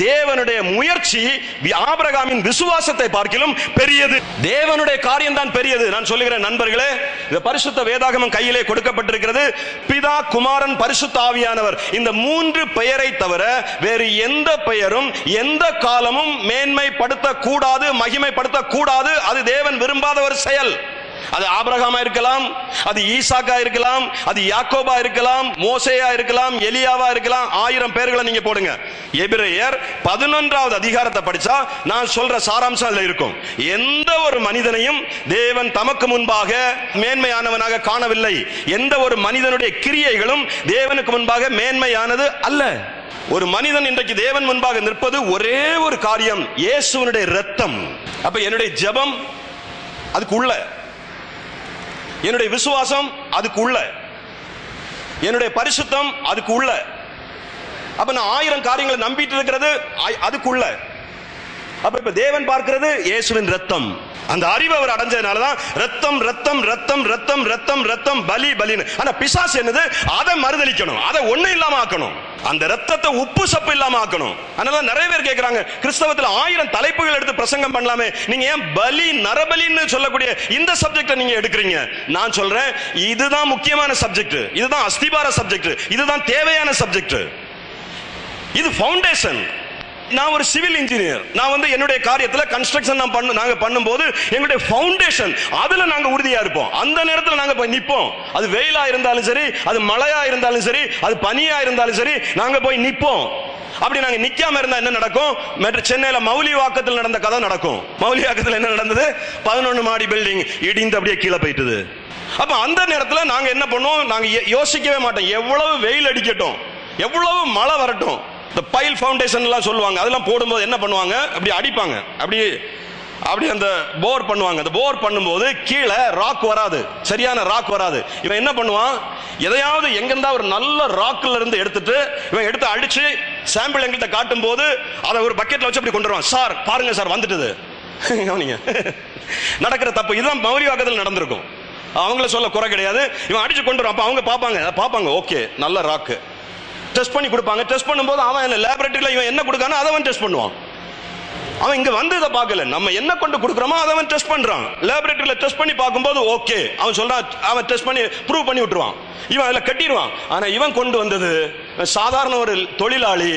Speaker 2: தேவனுடைய முயற்சி ஆபிரகாமின் விசுவாசத்தை பார்க்கிலும் பெரியது. தேவனுடைய காரியம் தான் பெரியது. நான் சொல்லுகிறேன் நண்பர்களே, இந்த பரிசுத்த வேதாகமம் கையிலே கொடுக்கப்பட்டிருக்கிறது. பிதா, குமாரன், பரிசுத்த ஆவியானவர், இந்த 3 பெயரை தவிர வேறு எந்த பெயரும் எந்த காலமும் மேன்மைப்படுத்த கூடாது, மகிமைப்படுத்த கூடாது. அது தேவன் விரும்பாத ஒரு செயல். அது ஆபிரகாமா இருக்கலாம், அது ஈசாக்கா இருக்கலாம், அது யாக்கோபா இருக்கலாம், மோசேயா இருக்கலாம், எலியாவா இருக்கலாம். 1000 பேர்களை நீங்க போடுங்க. எபிரேயர் 11வது அதிகாரத்தை படிச்சா நான் சொல்ற சாராம்சம் அதுல இருக்கும். எந்த ஒரு மனிதனையும் தேவன் தமக்கு முன்பாக மேன்மையானவனாக காணவில்லை. எந்த ஒரு மனிதனுடைய கிரியைகளும் தேவனுக்கு முன்பாக மேன்மையானது அல்ல. ஒரு மனிதன் இன்றைக்கு தேவன் முன்பாக நிற்பது ஒரே ஒரு காரியம், இயேசுவினுடைய இரத்தம். அப்ப என்னுடைய ஜெபம் அதுக்குள்ள, என்னுடைய விசுவாசம் அதுக்குள்ள, என்னுடைய பரிசுத்தம் அதுக்குள்ள. அப்ப நான் 1000 காரியங்களை நம்பிட்டு இருக்கிறது அதுக்குள்ள. அப்ப இப்ப தேவன் பார்க்கிறது இயேசுவின் ரத்தம். அந்த அறிவு அவர் அடைஞ்சதுனாலதான் ரத்தம் ரத்தம் ரத்தம் ரத்தம் ரத்தம் ரத்தம் பலி பலின்னு. ஆனா பிசாசு என்னது, அதை மறுதளிக்கணும், அதை ஒண்ணு இல்லாம ஆக்கணும், அந்த ரத்தத்தை உப்பு சப்பு இல்லாம ஆக்கணும். அதனால நிறைய பேர் கேட்கிறாங்க, கிறிஸ்தவத்துல 1000 தலைப்புகள் எடுத்து பிரசங்கம் பண்ணலாமே, நீங்க ஏன் பலி நரபலின்னு சொல்லக்கூடிய இந்த சப்ஜெக்ட நீங்க எடுக்கிறீங்க? நான் சொல்றேன், இதுதான் முக்கியமான சப்ஜெக்ட், இதுதான் அஸ்திபார சப்ஜெக்ட், இதுதான் தேவையான சப்ஜெக்ட், இது ஃபவுண்டேஷன். நான் ஒரு சிவில் இன்ஜினியர், நான் என்னுடைய காரியத்துல கன்ஸ்ட்ரக்ஷன் நாங்க பண்ணும்போது எங்களுடைய ஃபவுண்டேஷன் அதுல நாங்க உறுதியா இருப்போம். அந்த நேரத்தில் நாங்க போய் நிப்போம். அது வெயிலா இருந்தாலும் சரி, அது மழையா இருந்தாலும் சரி, அது பனியா இருந்தாலும் சரி, நாங்க போய் நிப்போம். அப்படி நாங்க நிக்காம இருந்தா என்ன நடக்கும்? சென்னையில மௌலிவாக்கத்தில் நடந்த கதை நடக்கும். மௌலிவாக்கத்தில் என்ன நடந்தது? 11 மாடி பில்டிங் இடிந்து அப்படியே கீழே போயிட்டது. அப்ப அந்த நேரத்தில் நாங்க என்ன பண்ணுவோம்? நாங்க யோசிக்கவே மாட்டோம். எவ்வளவு வெயில் அடிக்கட்டும், எவ்வளவு மழை வரட்டும், இந்த பைல் ஃபவுண்டேஷன் எல்லாம் சொல்லுவாங்க, அதெல்லாம் போடும்போது என்ன பண்ணுவாங்க? அப்படி அடிப்பாங்க, அப்படி அந்த போர் பண்ணுவாங்க. அந்த போர் பண்ணும்போது கீழே ராக் வராது, சரியான ராக் வராது. இவன் என்ன பண்ணுவான்? எதையாவது எங்கிருந்தா ஒரு நல்ல ராக்ல இருந்து எடுத்துட்டு இவன் எடுத்து அடிச்சு சாம்பிள் எங்கள்கிட்ட காட்டும் போது அதை ஒரு பக்கெட்ல வச்சு அப்படி கொண்டு வருவான். சார் பாருங்க சார் வந்துட்டது. நடக்கிற தப்பு இதுதான் மௌலிவாக்கத்தில் நடந்திருக்கும். அவங்கள சொல்ல குறை கிடையாது. இவன் அடிச்சு கொண்டு வரும். அப்ப அவங்க பார்ப்பாங்க, ஓகே நல்ல ராக்கு, டெஸ்ட் பண்ணி கொடுப்பாங்க. டெஸ்ட் பண்ணும்போது அவன் லேபரேட்டரியில் இவன் என்ன கொடுக்கானோ அதை அவன் டெஸ்ட் பண்ணுவான். அவன் இங்க வந்து இதை பார்க்கல, நம்ம என்ன கொண்டு கொடுக்குறோமோ அதை அவன் டெஸ்ட் பண்றான். லேபரேட்டரியில் டெஸ்ட் பண்ணி பார்க்கும்போது ஓகே அவன் சொல்றான், அவன் டெஸ்ட் பண்ணி ப்ரூவ் பண்ணி விட்டுருவான். இவன் அதில் கட்டிடுவான். ஆனா இவன் கொண்டு வந்தது சாதாரண ஒரு தொழிலாளி,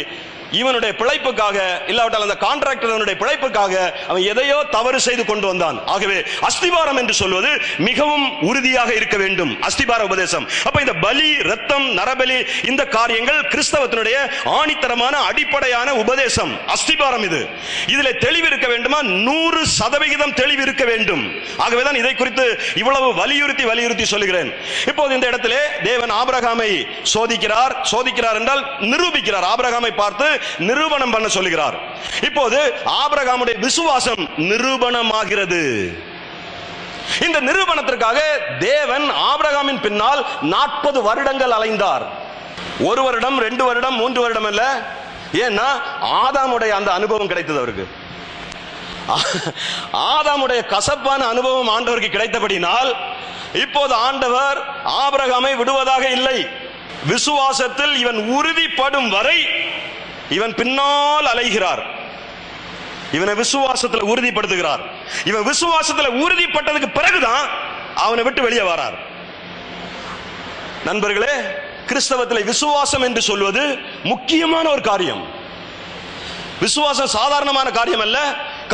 Speaker 2: இவனுடைய பிழைப்புக்காக, இல்லாவிட்டால் அந்த கான்ட்ராக்டர் பிழைப்புக்காக அவன் எதையோ தவறு செய்து கொண்டு வந்தான். ஆகவே அஸ்திபாரம் என்று சொல்வது மிகவும் உறுதியாக இருக்க வேண்டும், அஸ்திபார உபதேசம். அப்ப இந்த பலி, ரத்தம், நரபலி, இந்த காரியங்கள் கிறிஸ்தவத்தினுடைய ஆணித்தரமான அடிப்படையான உபதேசம், அஸ்திபாரம். இதுல தெளிவு இருக்க வேண்டுமா? 100% தெளிவு இருக்க வேண்டும். ஆகவேதான் இதை குறித்து இவ்வளவு வலியுறுத்தி சொல்லுகிறேன். இப்போது இந்த இடத்திலே தேவன் ஆபிரகாமை சோதிக்கிறார் என்றால் நிரூபிக்கிறார். ஆபிரகாமை பார்த்து நிரூபணம் பண்ண சொல்லுகிறார். இப்போது ஆபிரகாமுடைய விசுவாசம் நிரூபணமாகிறது. இந்த நிரூபணத்திற்காக தேவன் ஆபிரகாமின் பின்னால் 40 வருடங்கள் அலைந்தார். 1 வருடம், 2 வருடம், 3 வருடம் அல்ல. ஏன்னா ஆதாமுடைய அந்த அனுபவம் கிடைத்தது அவருக்கு. ஆதாமுடைய கசப்பான அனுபவம் ஆண்டவருக்கு கிடைத்தபடினால் இப்போது ஆண்டவர் ஆபிரகாமை விடுவதாக இல்லை. விசுவாசத்தில் இவன் உறுதிப்படும் வரை இவன் பின்னால் அலைகிறார். இவனை விசுவாசத்தில் உறுதிப்படுத்துகிறார். இவன் விசுவாசத்தில் உறுதிப்பட்டதுக்கு பிறகுதான் அவனை விட்டு வெளியே வரார். நண்பர்களே, கிறிஸ்தவத்தில் விசுவாசம் என்று சொல்வது முக்கியமான ஒரு காரியம். விசுவாசம் சாதாரணமான காரியம் அல்ல.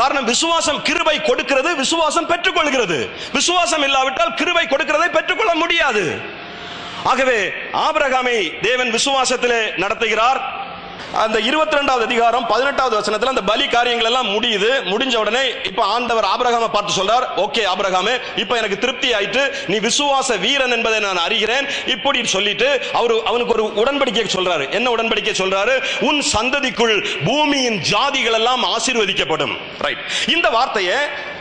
Speaker 2: காரணம், விசுவாசம் கிருபை கொடுக்கிறது, விசுவாசம் பெற்றுக்கொள்கிறது. விசுவாசம் இல்லாவிட்டால் கிருபை கொடுக்கிறதை பெற்றுக்கொள்ள முடியாது. ஆகவே ஆபிரகாமை தேவன் விசுவாசத்திலே நடத்துகிறார். அந்த 22வது அதிகாரம் 18வது வசனத்துல அந்த பலி காரியங்கள் எல்லாம் முடியுது. முடிஞ்ச உடனே இப்ப ஆண்டவர் ஆபிரகாமை பார்த்து சொல்றார், ஓகே ஆபிரகாமே, இப்ப எனக்கு திருப்தி ஆயிட்டு, நீ விசுவாச வீரன் என்பதை நான் அறிகிறேன். இப்படி சொல்லிட்டு அவனுக்கு ஒரு உடன்படிக்கை சொல்றாரு. என்ன உடன்படிக்கை சொல்றாரு? உன் சந்ததிக்குள் பூமியின் ஜாதிகள் எல்லாம் ஆசீர்வதிக்கப்படும். ரைட். இந்த வார்த்தையை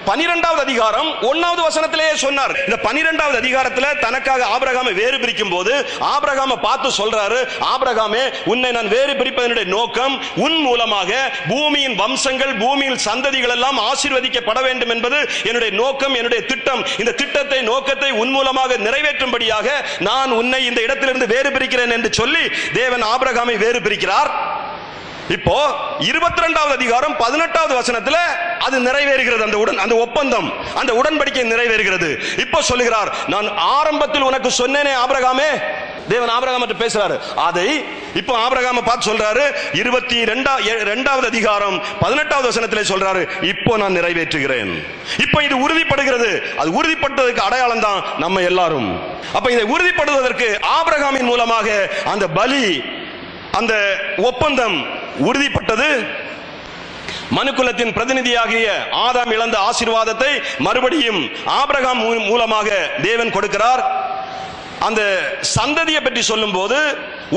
Speaker 2: 12வது அதிகாரம் 1வது வசனத்திலேயே சொன்னார். இந்த 12வது அதிகாரத்துல தனக்காக ஆபிரகாமை வேறு பிரிக்கும் போது ஆபிரகாமை பார்த்து சொல்றாரு, ஆபிரகாமே, உன்னை நான் வேறு பிரிப்பதனுடைய நோக்கம் உன் மூலமாக பூமியின் வம்சங்கள், பூமியின் சந்ததிகள் எல்லாம் ஆசீர்வதிக்கப்பட வேண்டும் என்பது என்னுடைய நோக்கம், என்னுடைய திட்டம். இந்த திட்டத்தை, நோக்கத்தை உன் மூலமாக நிறைவேற்றும்படியாக நான் உன்னை இந்த இடத்திலிருந்து வேறு பிரிக்கிறேன் என்று சொல்லி தேவன் ஆபிரகாமை வேறு பிரிக்கிறார். இப்போ 22வது அதிகாரம் 18வது வசனத்துல அது நிறைவேறுகிறது. அந்த ஒப்பந்தம், அந்த உடன்படிக்கை நிறைவேறுகிறது. இப்போ சொல்லுகிறார், நான் ஆரம்பத்தில் உனக்கு சொன்னேனே ஆபிரகாமே, தேவன் ஆபிரகாமிட்ட பேசுறாரு. அதை இப்போ ஆபிரகாமை பார்த்து சொல்றாரு. 22வது அதிகாரம் 18வது வசனத்திலே சொல்றாரு, இப்போ நான் நிறைவேற்றுகிறேன். இப்போ இது உறுதிப்படுகிறது. அது உறுதிப்பட்டதுக்கு அடையாளம் தான் நம்ம எல்லாரும். அப்ப இதை உறுதிப்படுவதற்கு ஆபிரகாமின் மூலமாக அந்த பலி, அந்த ஒப்பந்தம் உறுதிப்பட்டது. மனுக்குலத்தின் பிரதிநிதியாகிய ஆதாம் இழந்த ஆசீர்வாதத்தை மறுபடியும் ஆபிரகாம் மூலமாக தேவன் கொடுக்கிறார். அந்த சந்ததியை பற்றி சொல்லும் போது,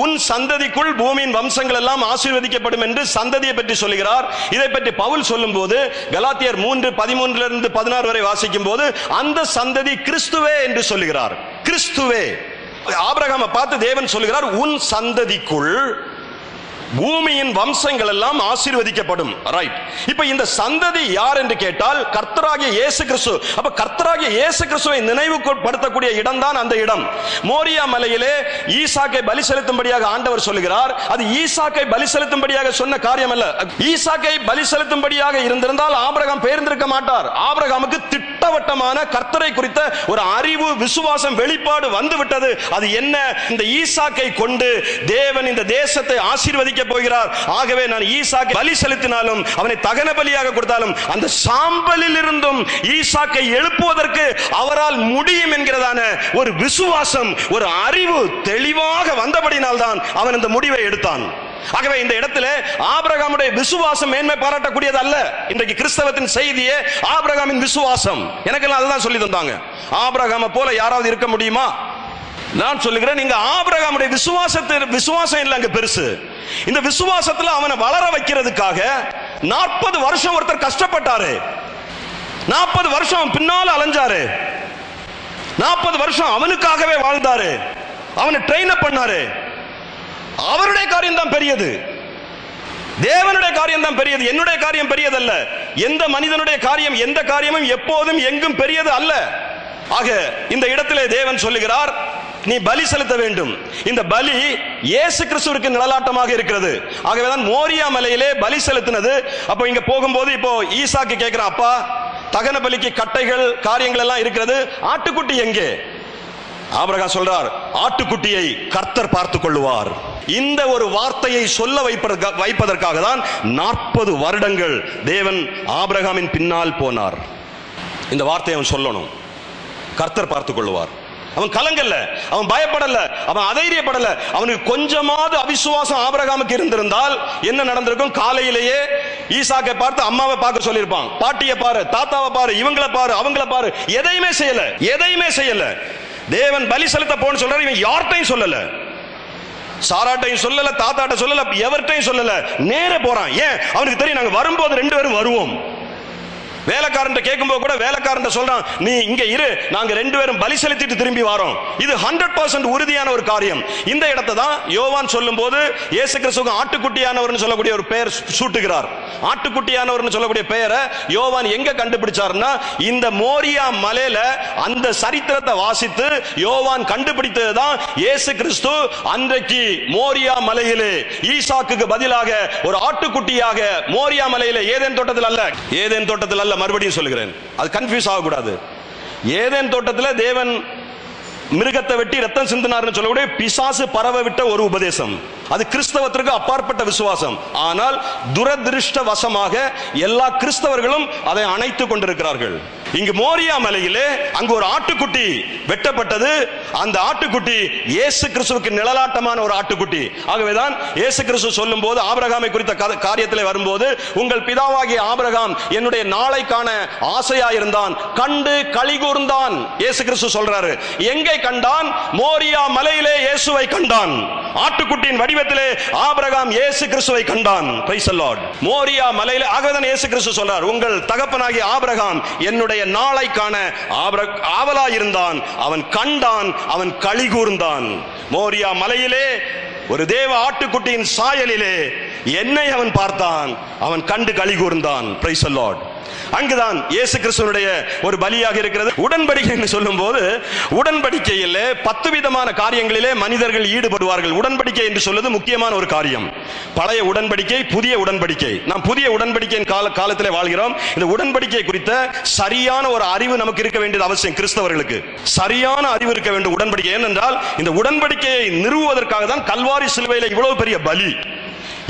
Speaker 2: உன் சந்ததிக்குள் பூமியின் வம்சங்கள் எல்லாம் ஆசீர்வதிக்கப்படும் என்று சந்ததியை பற்றி சொல்லுகிறார். இதை பற்றி பவுல் சொல்லும் போது கலாத்தியர் 3:13-16 வரை வாசிக்கும் போது அந்த சந்ததி கிறிஸ்துவே என்று சொல்லுகிறார். கிறிஸ்துவே. ஆபிரகாமை பார்த்து தேவன் சொல்லுகிறார், உன் சந்ததிக்குள் பூமியின் வம்சங்கள் எல்லாம் ஆசீர்வதிக்கப்படும். ரைட். இப்ப இந்த சந்ததி யார் என்று கேட்டால் கர்த்தராகிய இயேசு கிறிஸ்து. அப்ப கர்த்தராகிய இயேசு கிறிஸ்துவை நினைவுபடுத்தக்கூடிய இடம் தான் அந்த இடம். மோரியா மலையிலே ஈசாக்கை பலி செலுத்தும்படியாக ஆண்டவர் சொல்லுகிறார். அது ஈசாக்கை பலி செலுத்தும்படியாக சொன்ன காரியம் அல்ல. ஈசாக்கை பலி செலுத்தும்படியாக இருந்திருந்தால் ஆபிரகாம் பெயர்ந்திருக்க மாட்டார். ஆபிரகாமுக்கு திட்டவட்டமான கர்த்தரை குறித்த ஒரு அறிவு, விசுவாசம், வெளிப்பாடு வந்து விட்டது. அது என்ன? இந்த ஈசாக்கை கொண்டு தேவன் இந்த தேசத்தை ஆசீர்வதிக்க போகிறார். ஆகவே நான் ஈசாக்கை பலி செலுத்தினாலும், அவனை தகன பலியாக கொடுத்தாலும், அந்த சாம்பலில் இருந்தும் ஈசாக்கை எழுப்புவதற்கு அவரால் முடியும் என்கிறதான ஒரு விசுவாசம், ஒரு அறிவு தெளிவாக வந்தபடினால் தான் அவன் இந்த முடிவை எடுத்தான். ஆகவே இந்த இடத்துல ஆபிரகாமுடைய விசுவாசம் மேன்மை பாராட்டக்கூடியது அல்ல. இன்றைக்கு கிறிஸ்தவத்தின் செய்தியே ஆபிரகாமின் விசுவாசம். எனக்கெல்லாம் அதுதான் சொல்லி தந்தாங்க. ஆபிரகாமை போல யாராவது இருக்க முடியுமா? நான் சொல்லுகிறேன், நீங்க ஆபிரகாமுடைய விசுவாசம் இல்ல அங்க பெருசு. இந்த விசுவாசத்துல அவனை வளர வைக்கிறதுக்காக 40 வருஷம் ஒருத்தர் கஷ்டப்பட்டாரு. 40 வருஷம் பின்னால அலைஞ்சாரு. 40 வருஷம் அவனுக்காகவே வாழ்ந்தாரு. அவனை ட்ரெயின் அப் பண்ணாரு. அவருடைய காரியம் தான் பெரியது. தேவனுடைய காரியம் தான் பெரியது. என்னுடைய காரியம் பெரியதல்ல. எந்த மனிதனுடைய காரியம், எந்த காரியமும் எப்போதும் எங்கும் பெரியது அல்ல. ஆக இந்த இடத்திலே தேவன் சொல்லுகிறார், நீ பலி செலுத்த வேண்டும். இந்த பலி இயேசு கிறிஸ்துவுக்கு நிழலாட்டமாக இருக்கிறது. ஆகவேதான் மோரியா மலையிலே பலி செலுத்தினது. அப்போ இங்க போகும்போது இப்போ ஈசாக்கு கேட்கிறான், அப்பா தகன பலிக்கு கட்டைகள், காரியங்கள் எல்லாம் இருக்கிறது, ஆட்டுக்குட்டி எங்கே? ஆபிரகாம் சொல்றார், ஆட்டுக்குட்டியை கர்த்தர் பார்த்துக் கொள்ளுவார். இந்த ஒரு வார்த்தையை சொல்ல வைப்பதற்காக தான் 40 வருடங்கள் தேவன் ஆபிரகாமின் பின்னால் போனார். இந்த வார்த்தையை அவன் சொல்லணும், கர்த்தர் பார்த்துக் கொள்ளுவார். அவன் கலங்கல்ல, அவன் பயப்படல, அவன் அதைரியப்படல. அவனுக்கு கொஞ்சமாவது அவிசுவாசம் ஆபிரகாமுக்கு இருந்திருந்தால் என்ன நடந்திருக்கும்? காலையிலேயே ஈசாக்கை பார்த்து அம்மாவை பார்க்க சொல்லியிருப்பான். பாட்டியை பாரு, தாத்தாவை பாரு, இவங்களை பாரு, அவங்கள பாரு. எதையுமே செய்யல. தேவன் பலி செலுத்த போன்னு சொல்றாரு. இவன் யார்ட்டையும் சொல்லல, சாராட்டையும் சொல்லல, தாத்தாட்ட சொல்லல, எவர்ட்டையும் சொல்லல. நேர போறான். ஏன்? அவனுக்கு தெரியும், நாங்க வரும்போது 2 பேரும் வருவோம். வேலைக்காரன் கேட்கும்போது கூட வேலைக்காரன் சொல்றான், நீ இங்க இரு, நாங்க 2 பேரும் பலி செலுத்திட்டு திரும்பி வரோம். இது 100% உறுதியான ஒரு காரியம். இந்த இடத்தை தான் யோவான் சொல்லும் போது இயேசு கிறிஸ்துவுக்கு ஆட்டுக்குட்டியானவர் சொல்லக்கூடிய ஒரு பெயர் சூட்டுகிறார். ஆட்டுக்குட்டியானவர் சொல்லக்கூடிய பெயரை யோவான் எங்க கண்டுபிடிச்சார்னா, இந்த மோரியா மலையில அந்த சரித்திரத்தை வாசித்து யோவான் கண்டுபிடித்ததுதான் இயேசு கிறிஸ்து அன்றைக்கு மோரியா மலையிலே ஈசாக்குக்கு பதிலாக ஒரு ஆட்டுக்குட்டியாக மோரியா மலையிலே ஏதேன் தோட்டத்தில் அல்ல, மறுபடியும் சொல்லுகிறேன், அது கன்ஃபியூஸ் ஆகக்கூடாது. ஏதேன் தோட்டத்தில் தேவன் மிருகத்தை வெட்டி ரத்தம் சிந்தினார்னு சொல்லக்கூடிய பிசாசு பரவ விட்ட ஒரு உபதேசம். அது கிறிஸ்தவத்திற்கு அப்பாற்பட்ட விசுவாசம். ஆனால் துரதிருஷ்டவசமாக எல்லா கிறிஸ்தவர்களும் அதை அணைத்துக் கொண்டிருக்கிறார்கள். இங்கு மோரியா மலையிலே அங்கு ஒரு ஆட்டுக்குட்டி வெட்டப்பட்டது. அந்த ஆட்டுக்குட்டி இயேசு கிறிஸ்துவுக்கு நிழலாட்டமான ஒரு ஆட்டுக்குட்டி. ஆகவேதான் இயேசு கிறிஸ்து சொல்லும் போது ஆபிரகாமை குறித்த காரியத்திலே வரும்போது, உங்கள் பிதாவாகிய ஆபிரகாம் என்னுடைய நாளைக்கான ஆசையாயிருந்தான், கண்டு களி கூர்ந்தான். இயேசு கிறிஸ்து சொல்றாரு. எங்கே கண்டான்? மோரியா மலையிலே இயேசுவை கண்டான். ஆட்டுக்குட்டியின் வடிவத்திலே ஆபிரகாம் இயேசு கிறிஸ்துவை கண்டான். Praise the Lord. மோரியா மலையிலே. ஆகவேதான் இயேசு கிறிஸ்து சொல்றார், உங்கள் தகப்பனாகிய ஆபிரகாம் என்னுடைய நாளைக்கான ஆவலாயிருந்தான், அவன் கண்டான், அவன் களி கூர்ந்தான். மோரியா மலையிலே ஒரு தேவ ஆட்டுக்குட்டியின் சாயலிலே என்னை அவன் பார்த்தான், அவன் கண்டு களி கூர்ந்தான். Praise the Lord. அங்குதான் இயேசு கிறிஸ்துவினுடைய ஒரு பலியாக இருக்கிறது. உடன்படிக்கை என்று சொல்லும் போது, உடன்படிக்கையில் 10 விதமான காரியங்களிலே மனிதர்கள் ஈடுபடுவார்கள். உடன்படிக்கை என்று சொல்வது முக்கியமான ஒரு காரியம். பழைய உடன்படிக்கை, புதிய உடன்படிக்கை. நாம் புதிய உடன்படிக்கையின் காலத்திலே வாழ்கிறோம். இந்த உடன்படிக்கை குறித்த சரியான ஒரு அறிவு நமக்கு இருக்க வேண்டியது அவசியம். கிறிஸ்தவர்களுக்கு சரியான அறிவு இருக்க வேண்டும் உடன்படிக்கை. ஏனென்றால் இந்த உடன்படிக்கையை நிறுவுவதற்காக தான் கல்வாரி சிலுவையில் இவ்வளவு பெரிய பலி,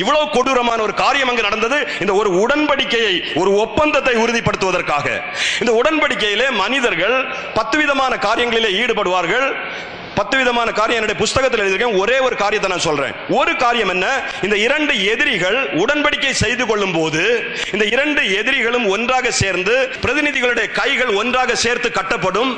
Speaker 2: இவ்வளவு கொடூரமான ஒரு காரியம் அங்கு நடந்தது. இந்த ஒரு உடன்படிக்கையை, ஒரு ஒப்பந்தத்தை உறுதிப்படுத்துவதற்காக. இந்த உடன்படிக்கையிலே மனிதர்கள் 10 விதமான காரியங்களிலே ஈடுபடுவார்கள். 10 விதமான காரியம் என்னுடைய புஸ்தகத்தில் எழுதியிருக்கேன். ஒரே ஒரு காரியத்தை நான் சொல்றேன். ஒரு காரியம் என்ன? இந்த 2 எதிரிகள் உடன்படிக்கை செய்து கொள்ளும் போது, இந்த 2 எதிரிகளும் ஒன்றாக சேர்ந்து பிரதிநிதிகளுடைய கைகள் ஒன்றாக சேர்த்து கட்டப்படும்.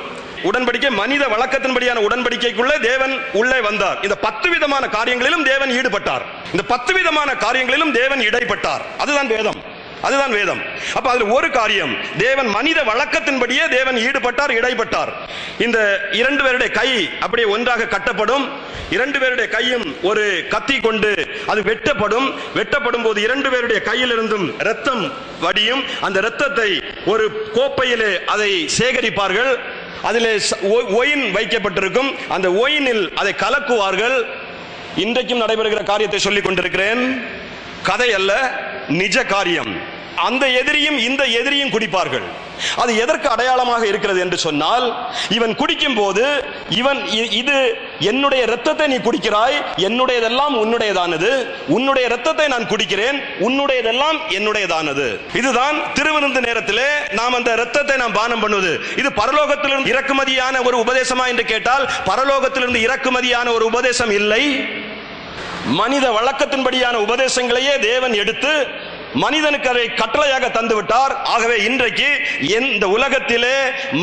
Speaker 2: உடன்படிக்கை மனித வழக்கத்தின்படியான உடன்படிக்கைக்குள்ளே தேவன் உள்ளே வந்தார். இந்த 10 விதமான காரியங்களிலும் தேவன் ஈடுபட்டார். இந்த 10 விதமான காரியங்களிலும் தேவன் இடைப்பட்டார். அதுதான் வேதம். அதுதான் வேதம். அப்ப அதுல ஒரு காரியம், தேவன் மனித வழக்கத்தின்படியே தேவன் ஈடுபட்டார், இடைப்பட்டார். இந்த 2 பேருடைய கை அப்படியே ஒன்றாக கட்டப்படும். 2 பேருடைய கையும் ஒரு கத்தி கொண்டு அது வெட்டப்படும் போது 2 பேருடைய கையிலிருந்தும் இரத்தம் வடியும். அந்த இரத்தத்தை ஒரு கோப்பையிலே அதை சேகரிப்பார்கள். அதிலே ஒயின் வைக்கப்பட்டிருக்கும். அந்த ஒயினில் அதை கலக்குவார்கள். இன்றைக்கும் நடைபெறுகிற காரியத்தை சொல்லிக் கொண்டிருக்கிறேன். கதை அல்ல, நிஜ காரியம். அந்த எதிரியும் இந்த எதிரியும் குடிப்பார்கள். அது எதற்கு அடையாளமாக இருக்கிறது என்று சொன்னால், இவன் குடிக்கும் போது இவன், இது என்னுடைய இரத்தத்தை நீ குடிக்கிறாய், என்னுடையதெல்லாம் உன்னுடையதானது, உன்னுடைய இரத்தத்தை நான் குடிக்கிறேன், உன்னுடையதெல்லாம் என்னுடையதானது. இதுதான் திருவிருந்து நேரத்திலே நாம் அந்த இரத்தத்தை நாம் பானம் பண்ணுவது. இது பரலோகத்திலிருந்து இறக்குமதியான ஒரு உபதேசமா என்று கேட்டால், பரலோகத்திலிருந்து இறக்குமதியான ஒரு உபதேசம் இல்லை. மனித வழக்கத்தின்படியான உபதேசங்களையே தேவன் எடுத்து மனிதனுக்கு அதை கட்டளையாக தந்து விட்டார். ஆகவே இன்றைக்கு இந்த உலகத்திலே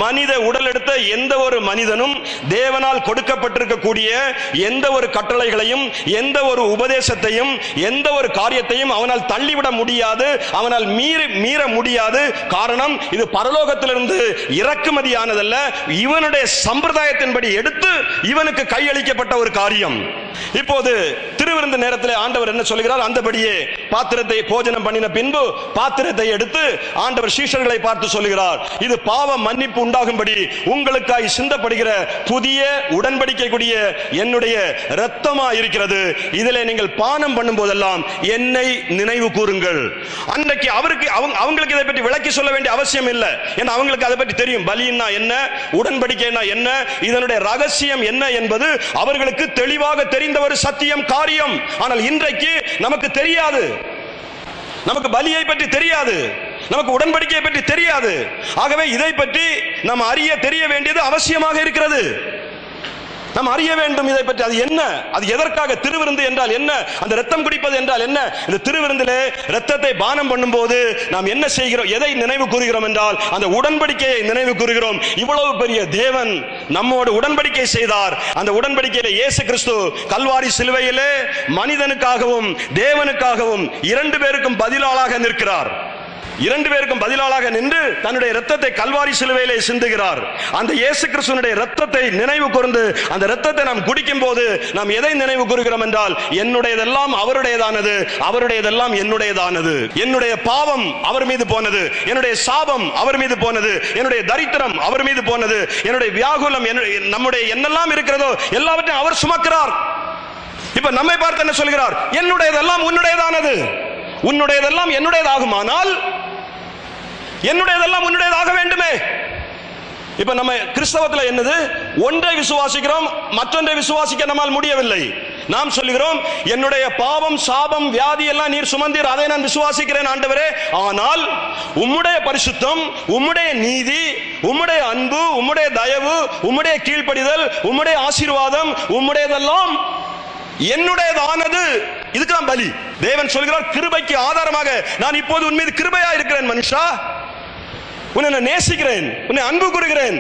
Speaker 2: மனித உடல் எடுத்த எந்த ஒரு மனிதனும் தேவனால் கொடுக்கப்பட்டிருக்கக்கூடிய எந்த ஒரு கட்டளைகளையும், எந்த ஒரு உபதேசத்தையும், எந்த ஒரு காரியத்தையும் அவனால் தள்ளிவிட முடியாது, அவனால் மீற முடியாது. காரணம், இது பரலோகத்திலிருந்து இறக்குமதியானதல்ல, இவனுடைய சம்பிரதாயத்தின்படி எடுத்து இவனுக்கு கையளிக்கப்பட்ட ஒரு காரியம். இப்போது திருவிருந்து நேரத்தில் ஆண்டவர் என்ன சொல்கிறார்? அந்தபடியே பாத்திரத்தை போஜனம் பண்ணின பின்பு பாத்திரத்தை எடுத்து ஆண்டவர் சீஷர்களை பார்த்து சொல்கிறார், இது பாவ மன்னிப்பு உண்டாகும்படி உங்களுக்காய் சிந்தப்படுகிற புதிய உடன்படிக்கைக்குரிய என்னுடைய இரத்தமா இருக்கிறது. இதிலே நீங்கள் பானம் பண்ணும் போதெல்லாம் என்னை நினைவு கூறுங்கள். அன்றைக்கு அவங்களுக்கு இதை பற்றி விளக்கி சொல்ல வேண்டிய அவசியம் இல்லை. ஏன்னா அவங்களுக்கு அதை பற்றி தெரியும். பலின்னா என்ன, உடன்படிக்கைனா என்ன, இதனுடைய ரகசியம் என்ன என்பது அவர்களுக்கு தெளிவாக தெரிந்த ஒரு சத்தியம் காரியம். ஆனால் இன்றைக்கு நமக்கு தெரியாது. நமக்கு பலியை பற்றி தெரியாது, நமக்கு உடன்படிக்கையை பற்றி தெரியாது. ஆகவே இதை பற்றி நாம் அறிய தெரிய வேண்டியது அவசியமாக இருக்கிறது. நாம் அறிய வேண்டும் இதை பற்றி. அது என்ன, அது எதற்காக, திருவிருந்து என்றால் என்ன, அந்த இரத்தம் குடிப்பது என்றால் என்ன. இந்த திருவிருந்திலே இரத்தத்தை பானம் பண்ணும்போது நாம் என்ன செய்கிறோம், எதை நினைவு கூறுகிறோம் என்றால் அந்த உடன்படிக்கையை நினைவு கூறுகிறோம். இவ்வளவு பெரிய தேவன் நம்மோடு உடன்படிக்கை செய்தார். அந்த உடன்படிக்கையிலே இயேசு கிறிஸ்து கல்வாரி சிலுவையிலே மனிதனுக்காகவும் தேவனுக்காகவும் 2 பேருக்கும் பதிலாளாக நிற்கிறார். 2 பேருக்கும் பதிலாளாக நின்று தன்னுடைய இரத்தத்தை கல்வாரி சிலுவையிலே சிந்துகிறார். அந்த இயேசு கிறிஸ்துவினுடைய இரத்தத்தை நினைவு கூர்ந்து அந்த இரத்தத்தை நாம் குடிக்கும் போது நாம் எதை நினைவு கூறுகிறோம் என்றால், என்னுடையதெல்லாம் அவருடையதானது, அவருடையதெல்லாம் என்னுடையதானது. என்னுடைய பாவம் அவர் மீது போனது, என்னுடைய சாபம் அவர் மீது போனது, என்னுடைய தரித்திரம் அவர் மீது போனது, என்னுடைய வியாகுலம், நம்முடைய என்னெல்லாம் இருக்கிறதோ எல்லாவற்றையும் அவர் சுமக்கிறார். இப்ப நம்மை பார்த்து என்ன சொல்கிறார்? என்னுடையதெல்லாம் உன்னுடையதானது. உன்னுடையதெல்லாம் என்னுடையதாகுமானால் என்னுடையதெல்லாம் உன்னுடையதாக வேண்டுமே. இப்ப நம்ம கிறிஸ்தவத்தில் என்னது, ஒன்றை விசுவாசிக்கிறோம், மற்றொன்றை விசுவாசிக்க நம்மால் முடியவில்லை. நாம் சொல்லுகிறோம், என்னுடைய பாவம், சாபம், வியாதி எல்லாம் நீர் சுமந்தீர், அதை நான் விசுவாசிக்கிறேன் ஆண்டவரே. ஆனால் உம்முடைய பரிசுத்தம், உம்முடைய நீதி, உம்முடைய அன்பு, உம்முடைய தயவு, உம்முடைய கீழ்ப்படிதல், உம்முடைய ஆசீர்வாதம், உம்முடையதெல்லாம் என்னுடையதானது. இதுக்குதான் பலி. தேவன் சொல்கிறார், கிருபைக்கு ஆதாரமாக நான் இப்போது உன் மீது கிருபையா இருக்கிறேன் மனுஷா, உன்னை நேசிக்கிறேன், உன்னை அன்பு கூறுகிறேன்,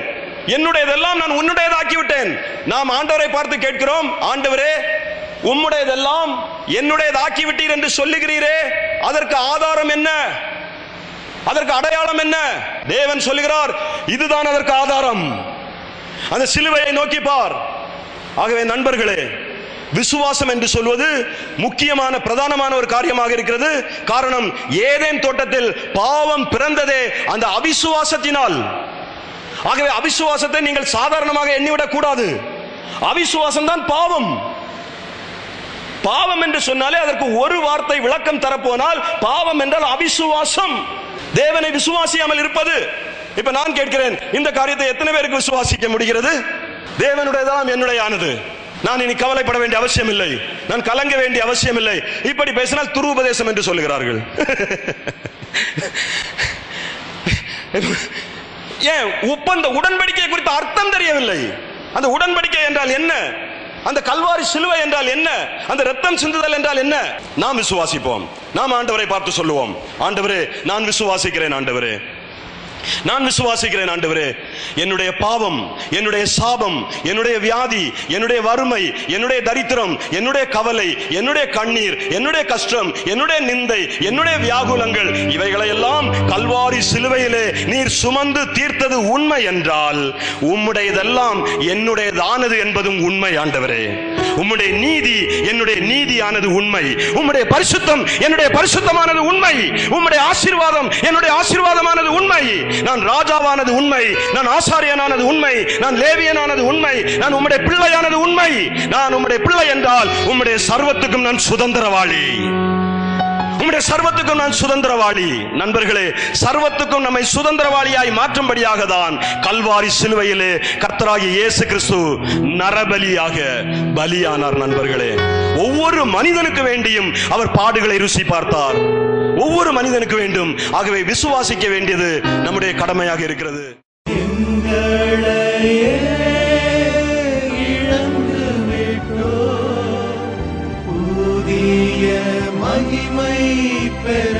Speaker 2: என்னுடையதெல்லாம் நான் உன்னுடையதாக்கி விட்டேன். நாம் ஆண்டவரை பார்த்து கேட்கிறோம், ஆண்டவரே உம்முடையதெல்லாம் என்னுடையதாக்கி விட்டீர் என்று சொல்லுகிறீரே, அதற்கு ஆதாரம் என்ன? அதற்கு அடையாளம் என்ன? தேவன் சொல்லுகிறார், இதுதான் அதற்கு ஆதாரம். அந்த சிலுவையை நோக்கி பார். ஆகவே நண்பர்களே, விசுவாசம் என்று சொல்வது முக்கியமான பிரதானமான ஒரு காரியமாக இருக்கிறது. காரணம், ஏதேன் தோட்டத்தில் பாவம் பிறந்ததே அந்த அவிசுவாசத்தினால். ஆகவே அவிசுவாசத்தை நீங்கள் சாதாரணமாக எண்ணிவிடக் கூடாது. அவிசுவாசம் தான் பாவம். பாவம் என்று சொன்னாலே அதற்கு ஒரு வார்த்தை விளக்கம் தரப்போனால், பாவம் என்றால் அவிசுவாசம், தேவனை விசுவாசியாமல் இருப்பது. இப்ப நான் கேட்கிறேன், இந்த காரியத்தை எத்தனை பேருக்கு விசுவாசிக்க முடிகிறது? தேவனுடையதெல்லாம் என்னுடையானது, நான் இனி கவலைப்பட வேண்டிய அவசியம் இல்லை, நான் கலங்க வேண்டிய அவசியம் இல்லை. இப்படி பேசினால் துருபதேசம் என்று சொல்லுகிறார்கள். ஏன்? ஒப்பந்த உடன்படிக்கை குறித்த அர்த்தம் தெரியவில்லை. அந்த உடன்படிக்கை என்றால் என்ன? அந்த கல்வாரி சிலுவை என்றால் என்ன? அந்த ரத்தம் சிந்துதல் என்றால் என்ன? நாம் விசுவாசிப்போம். நாம் ஆண்டவரை பார்த்து சொல்லுவோம், ஆண்டவரே நான் விசுவாசிக்கிறேன், ஆண்டவரே நான் விசுவாசிக்கிறேன், ஆண்டவரே என்னுடைய பாவம், என்னுடைய சாபம், என்னுடைய வியாதி, என்னுடைய வறுமை, என்னுடைய தரித்திரம், என்னுடைய கவலை, என்னுடைய கண்ணீர், என்னுடைய கஷ்டம், என்னுடைய நிந்தை, என்னுடைய வியாகுலங்கள், இவைகளை எல்லாம் கல்வாரி சிலுவையிலே நீர் சுமந்து தீர்த்தது உண்மை என்றால், உம்முடையதெல்லாம் என்னுடையதானது என்பதும் உண்மை ஆண்டவரே. உம்முடைய நீதி என்னுடைய நீதியானது உண்மை, உம்முடைய பரிசுத்தம் என்னுடைய பரிசுத்தமானது உண்மை, உம்முடைய ஆசீர்வாதம் என்னுடைய ஆசீர்வாதமானது உண்மை, நான் ராஜாவானது உண்மை, நான் ஆசாரியனானது உண்மை, நான் லேவியனானது உண்மை, நான் உம்முடைய பிள்ளையானது உண்மை. நான் உம்முடைய பிள்ளை என்றால் உம்முடைய சர்வத்துக்கும் நான் சுதந்திரவாளி, உம்முடைய சர்வத்துக்கும் நான் சுதந்திரவாளி. நண்பர்களே, சர்வத்துக்கும் நம்மை சுதந்திரவாளியாய் மாற்றும்படியாக தான் கல்வாரி சிலுவையிலே கர்த்தராகிய இயேசு கிறிஸ்து நரபலியாக பலியானார். நண்பர்களே, ஒவ்வொரு மனிதனுக்கு வேண்டியும் அவர் பாடுகளை ருசி பார்த்தார். ஒவ்வொரு மனிதனுக்கு வேண்டும். ஆகவே விசுவாசிக்க வேண்டியது நம்முடைய கடமையாக இருக்கிறது.
Speaker 3: புதிய மகிமை பெற